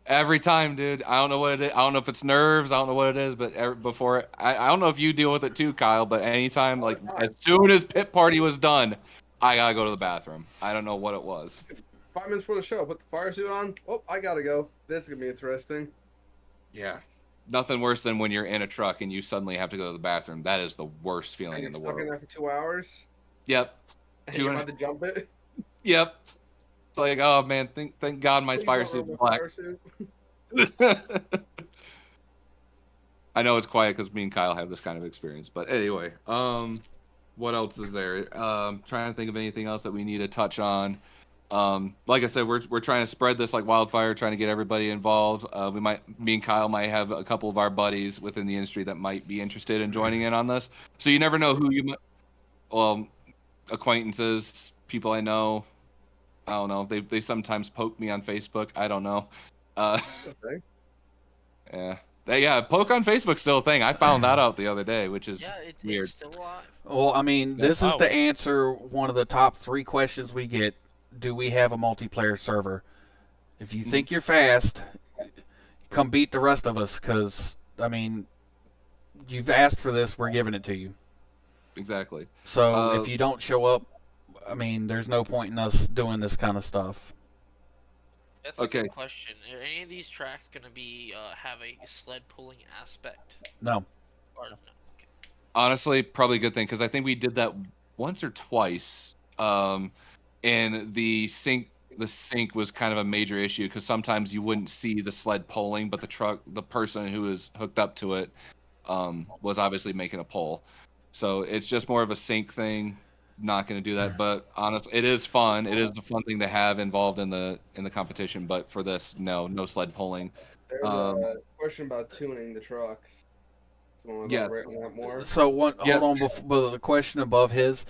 Speaker 4: Every time, dude. I don't know what it is. I don't know if it's nerves. I don't know what it is. But I don't know if you deal with it too, Kyle. But anytime, like as soon as pit party was done, I gotta go to the bathroom. I don't know what it was.
Speaker 3: 5 minutes for the show. Put the fire suit on. Oh, I gotta go. This is gonna be interesting.
Speaker 4: Yeah. Nothing worse than when you're in a truck and you suddenly have to go to the bathroom. That is the worst feeling
Speaker 3: And you're
Speaker 4: in the
Speaker 3: stuck in
Speaker 4: world.
Speaker 3: there for 2 hours.
Speaker 4: Yep.
Speaker 3: And you're about to jump it.
Speaker 4: Yep. It's like, oh man, thank God my
Speaker 3: Please
Speaker 4: fire
Speaker 3: don't
Speaker 4: suit's
Speaker 3: ruin
Speaker 4: black.
Speaker 3: fire suit.
Speaker 4: I know it's quiet because me and Kyle have this kind of experience. But anyway, what else is there? Trying to think of anything else that we need to touch on. Like I said, we're trying to spread this like wildfire, trying to get everybody involved. Me and Kyle might have a couple of our buddies within the industry that might be interested in joining in on this. So you never know who you might. Well, acquaintances, people I know. I don't know. They sometimes poke me on Facebook. I don't know.
Speaker 3: Okay.
Speaker 4: Yeah, poke on Facebook's still a thing. I found that out the other day, which is weird.
Speaker 2: It's still alive.
Speaker 1: Well, I mean, this is
Speaker 5: Oh.
Speaker 1: to answer one of the top 3 questions we get. Do we have a multiplayer server? If you think you're fast, come beat the rest of us, because, I mean, you've asked for this, we're giving it to you.
Speaker 4: Exactly.
Speaker 1: So if you don't show up, I mean, there's no point in us doing this kind of stuff.
Speaker 2: That's a
Speaker 4: Okay.
Speaker 2: good question. Are any of these tracks gonna be have a sled pulling aspect?
Speaker 1: No.
Speaker 2: Or no? Okay.
Speaker 4: Honestly, probably a good thing because I think we did that once or twice. and the sync was kind of a major issue because sometimes you wouldn't see the sled pulling, but the person who is hooked up to it was obviously making a pull. So it's just more of a sync thing. Not going to do that, but honestly, it is fun. It is a fun thing to have involved in the competition. But for this, no sled pulling.
Speaker 3: There's a question about tuning the trucks. Someone want to
Speaker 4: Yes.
Speaker 3: elaborate on that more?
Speaker 1: So hold
Speaker 4: Yep.
Speaker 1: on, before the question above his,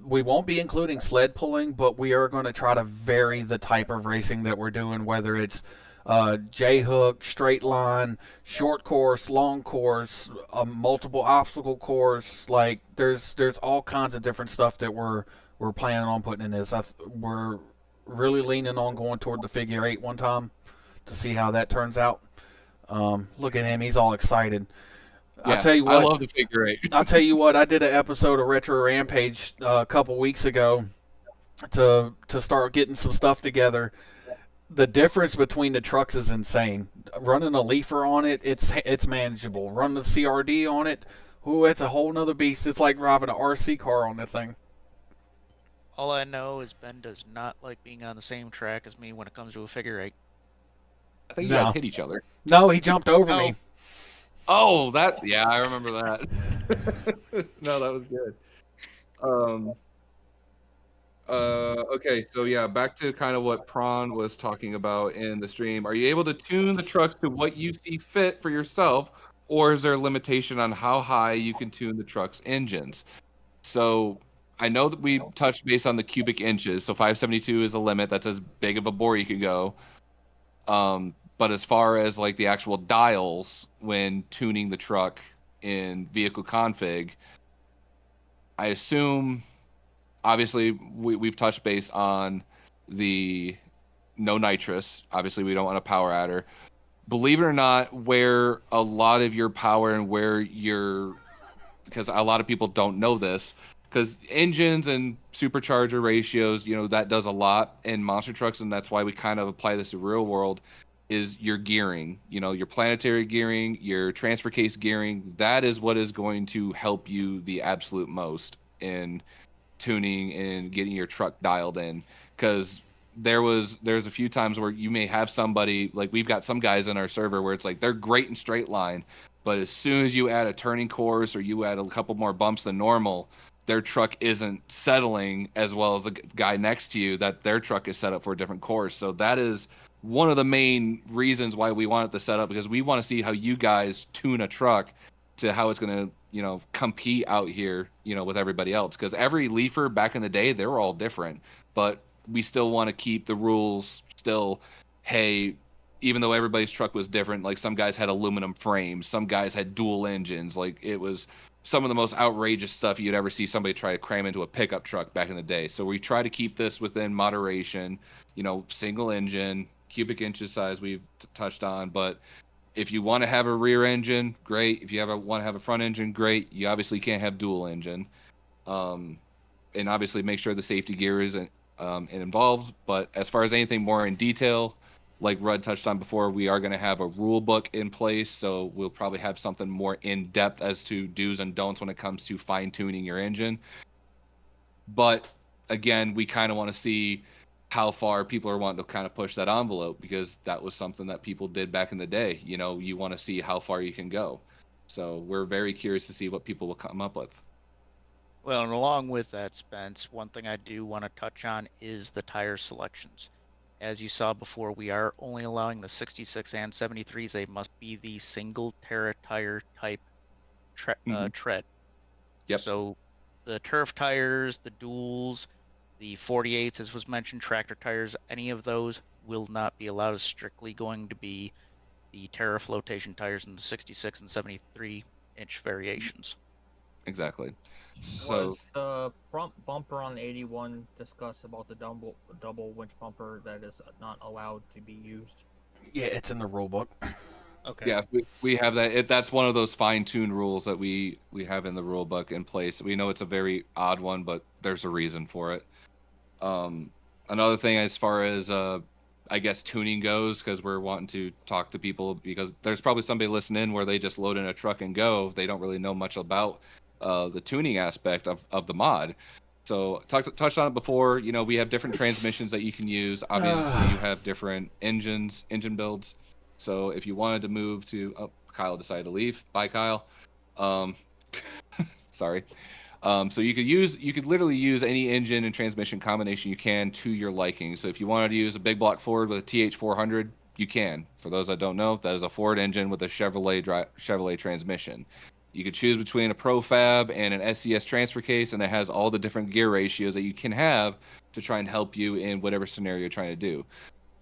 Speaker 1: we won't be including sled pulling, but we are going to try to vary the type of racing that we're doing, whether it's J-hook, straight line, short course, long course, multiple obstacle course. Like there's all kinds of different stuff that we're planning on putting in this. We're really leaning on going toward the figure 8 one time to see how that turns out. Look at him, he's all excited.
Speaker 4: Yeah,
Speaker 1: I'll tell you what.
Speaker 4: I love the figure 8.
Speaker 1: I'll tell you what. I did an episode of Retro Rampage a couple weeks ago to start getting some stuff together. The difference between the trucks is insane. Running a Leafer on it, it's manageable. Running the CRD on it, ooh, it's a whole nother beast. It's like driving an RC car on this thing.
Speaker 5: All I know is Ben does not like being on the same track as me when it comes to a figure 8.
Speaker 4: I think you
Speaker 1: No.
Speaker 4: guys hit each other.
Speaker 1: No, he jumped over
Speaker 5: No.
Speaker 1: me.
Speaker 4: Oh, yeah, I remember that. No, that was good. Okay, so yeah, back to kind of what Prawn was talking about in the stream. Are you able to tune the trucks to what you see fit for yourself, or is there a limitation on how high you can tune the truck's engines? So I know that we touched base on the cubic inches, so 572 is the limit. That's as big of a bore you can go. But as far as like the actual dials when tuning the truck in vehicle config, I assume, obviously, we've touched base on the no nitrous. Obviously, we don't want a power adder. Believe it or not, where a lot of your power and because a lot of people don't know this, because engines and supercharger ratios, that does a lot in monster trucks, and that's why we kind of apply this to real world, is your gearing, your planetary gearing, your transfer case gearing. That is what is going to help you the absolute most in tuning and getting your truck dialed in. Because there's a few times where you may have somebody, like we've got some guys in our server where it's like they're great in straight line, but as soon as you add a turning course or you add a couple more bumps than normal, their truck isn't settling as well as the guy next to you, that their truck is set up for a different course. So that is one of the main reasons why we wanted to set up, because we want to see how you guys tune a truck to how it's going to, compete out here, with everybody else. Because every Leafer back in the day, they were all different, but we still want to keep the rules still. Hey, even though everybody's truck was different, like some guys had aluminum frames, some guys had dual engines. Like it was some of the most outrageous stuff you'd ever see somebody try to cram into a pickup truck back in the day. So we try to keep this within moderation, single engine, cubic inches size we've touched on. But if you want to have a rear engine, great. If you want to have a front engine, great. You obviously can't have dual engine. And obviously make sure the safety gear is involved. But as far as anything more in detail, like Rudd touched on before, we are going to have a rule book in place. So we'll probably have something more in depth as to do's and don'ts when it comes to fine tuning your engine. But again, we kind of want to see how far people are wanting to kind of push that envelope, because that was something that people did back in the day. You want to see how far you can go. So we're very curious to see what people will come up with.
Speaker 5: Well, and along with that, Spence, one thing I do want to touch on is the tire selections. As you saw before, we are only allowing the 66 and 73s. They must be the single Terra tire type tread.
Speaker 4: Yep.
Speaker 5: So the turf tires, the duals, the 48s, as was mentioned, tractor tires, any of those will not be allowed. Is strictly going to be the Terra flotation tires in the 66 and 73 inch variations.
Speaker 4: Exactly. So
Speaker 6: Was the front bumper on the 81 discussed about the double winch bumper that is not allowed to be used?
Speaker 1: Yeah, it's in the rule book.
Speaker 6: Okay.
Speaker 4: yeah, we have that. That's one of those fine-tuned rules that we have in the rule book in place. We know it's a very odd one, but there's a reason for it. Another thing as far as I guess tuning goes, because we're wanting to talk to people, because there's probably somebody listening where they just load in a truck and go. They don't really know much about the tuning aspect of the mod. So touched on it before. You know, we have different transmissions that you can use. Obviously, you have different engine builds. So if you wanted to move to, oh, Kyle decided to leave. Bye, Kyle. Sorry. So you could literally use any engine and transmission combination you can to your liking. So if you wanted to use a big block Ford with a TH400, you can. For those that don't know, that is a Ford engine with a Chevrolet transmission. You could choose between a Profab and an SCS transfer case, and it has all the different gear ratios that you can have to try and help you in whatever scenario you're trying to do.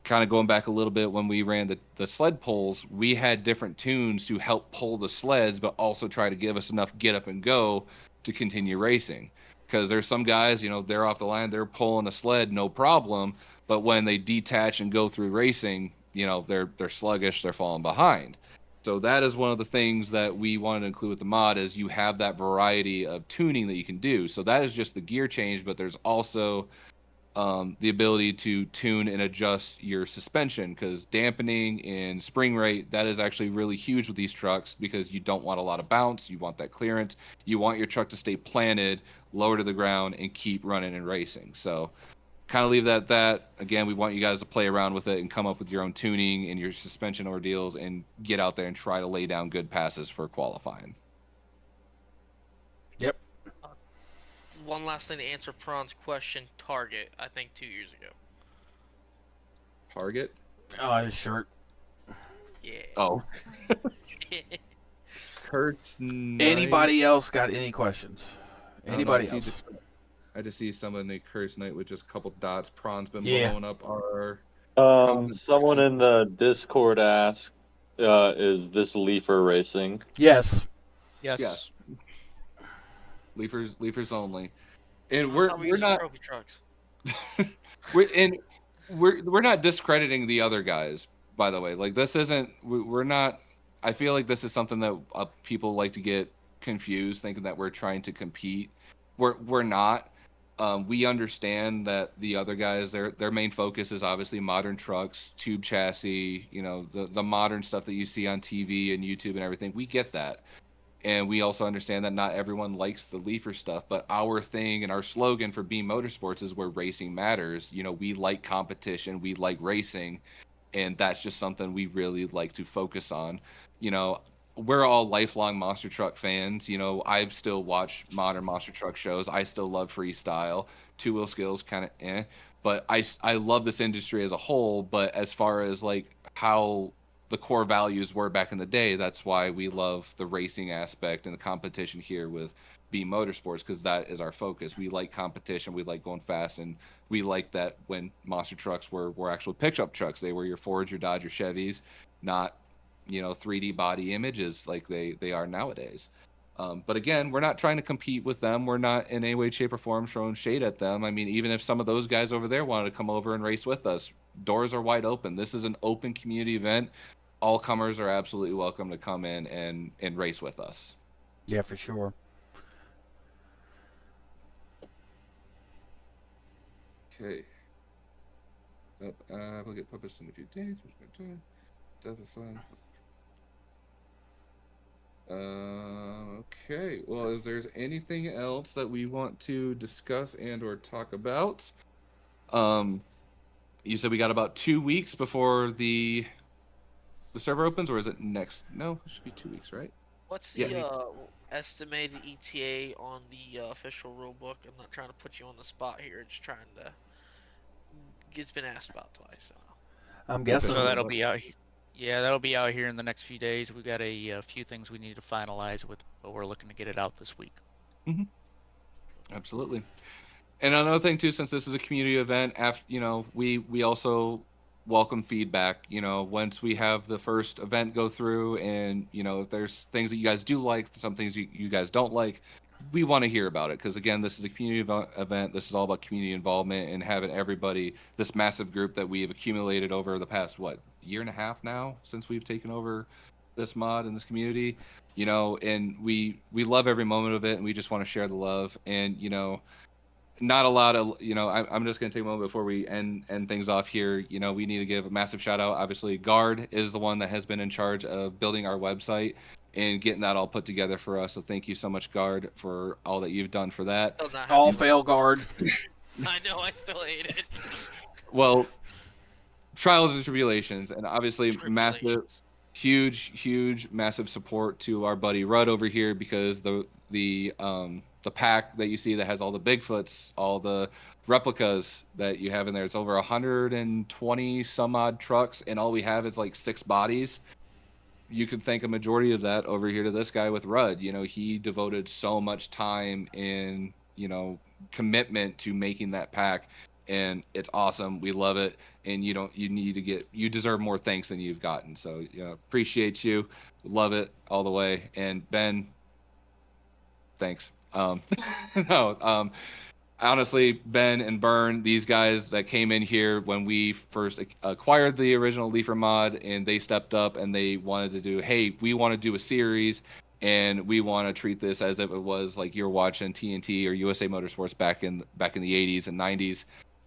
Speaker 4: Kind of going back a little bit, when we ran the sled pulls, we had different tunes to help pull the sleds, but also try to give us enough get up and go to continue racing. Because there's some guys, you know, they're off the line, they're pulling a sled, no problem. But when they detach and go through racing, you know, they're sluggish, they're falling behind. So that is one of the things that we wanted to include with the mod, is you have that variety of tuning that you can do. So that is just the gear change, but there's also the ability to tune and adjust your suspension, because dampening and spring rate, that is actually really huge with these trucks, because you don't want a lot of bounce. You want that clearance. You want your truck to stay planted, lower to the ground, and keep running and racing. So kind of leave that at that. Again, we want you guys to play around with it and come up with your own tuning and your suspension ordeals and get out there and try to lay down good passes for qualifying.
Speaker 1: Yep.
Speaker 2: One last thing to answer Prawn's question. Target, I think 2 years ago.
Speaker 4: Target?
Speaker 1: Oh, his shirt.
Speaker 2: Yeah.
Speaker 4: Oh. Kurt's
Speaker 1: Anybody else got any questions? Anybody else?
Speaker 4: I just see someone named Curse Knight with just a couple dots. Prawn's been
Speaker 1: Yeah.
Speaker 4: blowing up our...
Speaker 7: Someone in the Discord asked, is this Leafer racing?
Speaker 1: Yes.
Speaker 5: Yes.
Speaker 4: Yes. Leafers only. And
Speaker 2: I
Speaker 4: we're
Speaker 2: thought we used
Speaker 4: not...
Speaker 2: trophy trucks.
Speaker 4: we're not discrediting the other guys, by the way. Like, this isn't... We're not... I feel like this is something that people like to get confused, thinking that we're trying to compete. We're not. We understand that the other guys, their main focus is obviously modern trucks, tube chassis, you know, the modern stuff that you see on TV and YouTube and everything. We get that. And we also understand that not everyone likes the Leafer stuff, but our thing and our slogan for Beam Motorsports is where racing matters. You know, we like competition, we like racing, and that's just something we really like to focus on. You know, we're all lifelong monster truck fans. You know, I still watch modern monster truck shows. I still love freestyle. Two wheel skills kind of but I love this industry as a whole. But as far as like how the core values were back in the day, that's why we love the racing aspect and the competition here with Beam Motorsports, because that is our focus. We like competition, we like going fast, and we like that when monster trucks were actual pickup trucks. They were your Fords, your Dodge, your Chevys, not, you know, 3D body images like they are nowadays. But again, we're not trying to compete with them. We're not in any way, shape, or form throwing shade at them. I mean, even if some of those guys over there wanted to come over and race with us, doors are wide open. This is an open community event. All comers are absolutely welcome to come in and race with us.
Speaker 1: Yeah, for sure.
Speaker 4: Okay. Will get published in a few days. Okay. Well, if there's anything else that we want to discuss and or talk about, you said we got about 2 weeks before the server opens, or is it next? No, it should be 2 weeks, right?
Speaker 2: What's the
Speaker 4: Yeah.
Speaker 2: estimated ETA on the official rulebook? I'm not trying to put you on the spot here. Just trying to. It's been asked about twice. So.
Speaker 1: I'm guessing.
Speaker 5: So that'll be out. Yeah, that'll be out here in the next few days. We've got a few things we need to finalize with, but we're looking to get it out this week.
Speaker 4: Mm-hmm. Absolutely. And another thing too, since this is a community event, after, you know, we also welcome feedback. You know, once we have the first event go through, and you know, if there's things that you guys do like, some things you guys don't like, we want to hear about it, because again, this is a community event. This is all about community involvement and having everybody, this massive group that we have accumulated over the past year and a half now since we've taken over this mod in this community, you know, and we love every moment of it, and we just want to share the love. And you know, not a lot of, I'm just going to take a moment before we end things off here. We need to give a massive shout out. Obviously, Guard is the one that has been in charge of building our website and getting that all put together for us. So thank you so much, Guard, for all that you've done for that.
Speaker 2: Still not happy
Speaker 1: All
Speaker 2: with
Speaker 1: fail
Speaker 2: it.
Speaker 1: guard.
Speaker 2: I know, I still hate it.
Speaker 4: Well, trials and tribulations, and obviously massive,
Speaker 2: Tribulations.
Speaker 4: huge, massive support to our buddy Rudd over here, because the pack that you see that has all the Bigfoots, all the replicas that you have in there, it's over 120 some odd trucks, and all we have is like 6 bodies. You can thank a majority of that over here to this guy with Rudd. He devoted so much time and commitment to making that pack, and it's awesome. We love it, and you deserve more thanks than you've gotten. So appreciate you, love it all the way. And Ben, thanks. No, honestly, Ben and Byrne, these guys that came in here when we first acquired the original Leafer mod, and they stepped up and they wanted to do, hey, we want to do a series, and we want to treat this as if it was like you're watching TNT or USA Motorsports back in the 80s and 90s.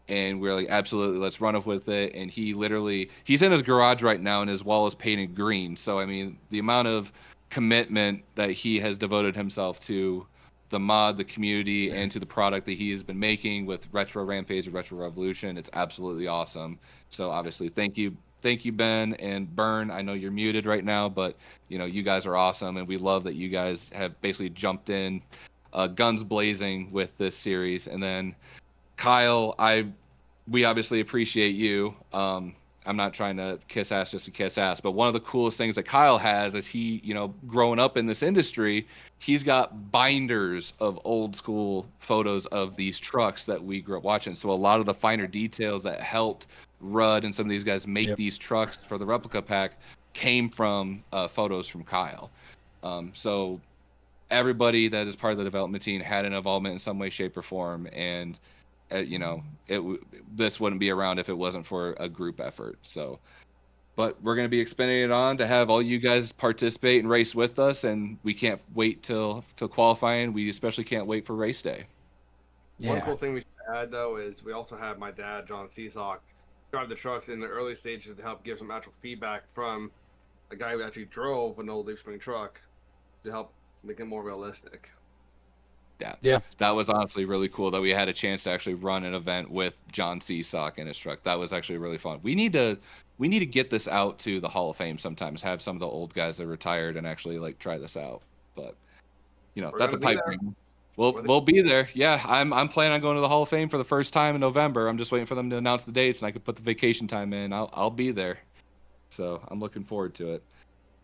Speaker 4: And we're like, absolutely, let's run up with it. And he's in his garage right now, and his wall is painted green. So, I mean, the amount of commitment that he has devoted himself to the mod, the community, and to the product that he has been making with Retro Rampage and Retro Revolution, it's absolutely awesome. So obviously, thank you, Ben and Byrne. I know you're muted right now, but you guys are awesome, and we love that you guys have basically jumped in, guns blazing with this series. And then Kyle, we obviously appreciate you. I'm not trying to kiss ass just to kiss ass, but one of the coolest things that Kyle has is he, growing up in this industry, he's got binders of old school photos of these trucks that we grew up watching. So a lot of the finer details that helped Rudd and some of these guys make these trucks for the replica pack came from photos from Kyle. So everybody that is part of the development team had an involvement in some way, shape, or form, and this wouldn't be around if it wasn't for a group effort. So, but we're going to be expanding it on to have all you guys participate and race with us, and we can't wait till qualifying. We especially can't wait for race day.
Speaker 3: One cool thing we should add, though, is we also have my dad, John Seasock, drive the trucks in the early stages to help give some actual feedback from a guy who actually drove an old Leaf Spring truck to help make it more realistic.
Speaker 4: Yeah. That was honestly really cool that we had a chance to actually run an event with John Seasock in his truck. That was actually really fun. We need to get this out to the Hall of Fame sometimes, have some of the old guys that are retired and actually like try this out. But that's a pipe dream. We'll be there. Yeah, I'm planning on going to the Hall of Fame for the first time in November. I'm just waiting for them to announce the dates, and I could put the vacation time in. I'll be there. So I'm looking forward to it.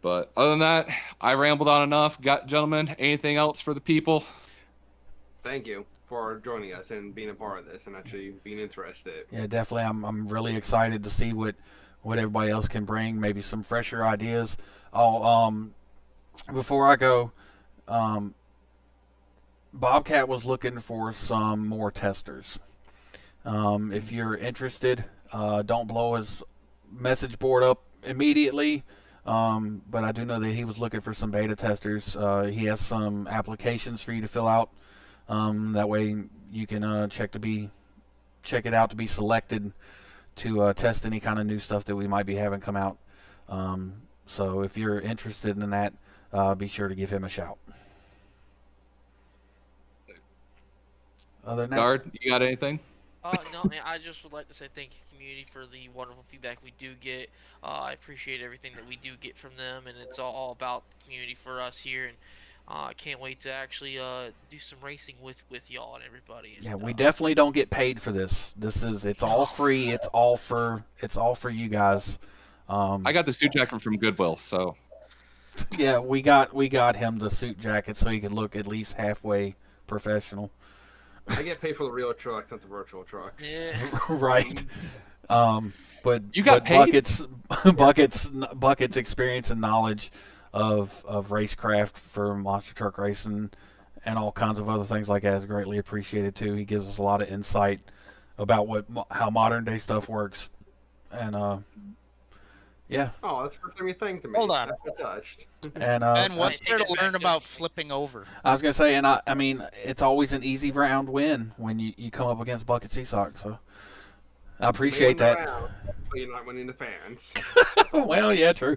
Speaker 4: But other than that, I rambled on enough. Gentlemen, anything else for the people?
Speaker 3: Thank you for joining us and being a part of this and actually being interested.
Speaker 1: Yeah, definitely. I'm really excited to see what everybody else can bring. Maybe some fresher ideas. Before I go, Bobcat was looking for some more testers. If you're interested, don't blow his message board up immediately. But I do know that he was looking for some beta testers. He has some applications for you to fill out. That way you can check it out to be selected to test any kind of new stuff that we might be having come out. So if you're interested in that, be sure to give him a shout. Other than that,
Speaker 4: Guard, you got anything?
Speaker 2: No, man, I just would like to say thank you, community, for the wonderful feedback we do get. I appreciate everything that we do get from them, and it's all about the community for us here. And I can't wait to actually do some racing with y'all and everybody. And,
Speaker 1: yeah, we definitely don't get paid for this. It's all free. It's all for you guys.
Speaker 4: I got the suit jacket from Goodwill, so
Speaker 1: yeah, we got him the suit jacket so he could look at least halfway professional.
Speaker 3: I get paid for the real trucks, not the virtual trucks.
Speaker 2: Yeah.
Speaker 1: Right. But
Speaker 4: you got paid?
Speaker 1: Bucket's experience and knowledge of racecraft for monster truck racing and all kinds of other things like that is greatly appreciated too. He gives us a lot of insight about how modern day stuff works, and Yeah,
Speaker 3: Oh, that's the first time you thanked me.
Speaker 5: Hold on.
Speaker 3: I feel touched.
Speaker 1: and
Speaker 5: And
Speaker 2: I
Speaker 5: what's
Speaker 2: take
Speaker 5: there
Speaker 2: it
Speaker 5: to
Speaker 2: back
Speaker 5: learn
Speaker 2: to
Speaker 5: about
Speaker 2: the-
Speaker 5: flipping over?
Speaker 1: I was gonna say, and I mean, it's always an easy round win when you come up against Bucket Seasock. So I appreciate
Speaker 3: You may win
Speaker 1: that.
Speaker 3: the round, but you're not winning the fans.
Speaker 1: Well, yeah, true.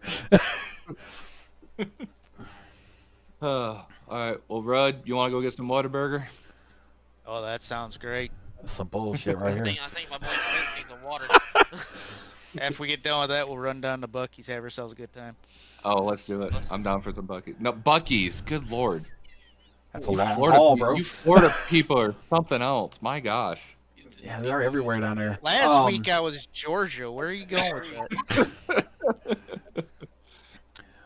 Speaker 4: All right. Well, Rudd, you want to go get some Whataburger?
Speaker 5: Oh, that sounds great.
Speaker 1: That's some bullshit right here.
Speaker 2: I think my boy Spence needs a water.
Speaker 5: After we get done with that, we'll run down to Bucky's, have ourselves a good time.
Speaker 4: Oh, let's do it. I'm down for some Bucky. No, Bucky's. Good lord.
Speaker 1: That's a
Speaker 4: You
Speaker 1: long
Speaker 4: Florida,
Speaker 1: haul, bro.
Speaker 4: You Florida people are something else. My gosh.
Speaker 1: Yeah, they're everywhere down there.
Speaker 5: Last week I was Georgia. Where are you going with that?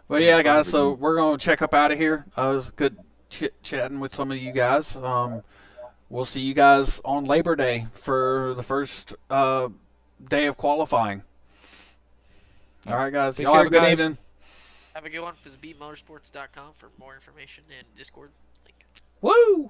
Speaker 1: But yeah, guys, so we're gonna check up out of here. It was good chatting with some of you guys. We'll see you guys on Labor Day for the first day of qualifying. All right, guys.
Speaker 4: Take
Speaker 1: Y'all
Speaker 4: care,
Speaker 1: have a good
Speaker 4: guys.
Speaker 1: evening.
Speaker 2: Have a good one. Visit beammotorsports.com for more information and Discord link.
Speaker 1: Woo!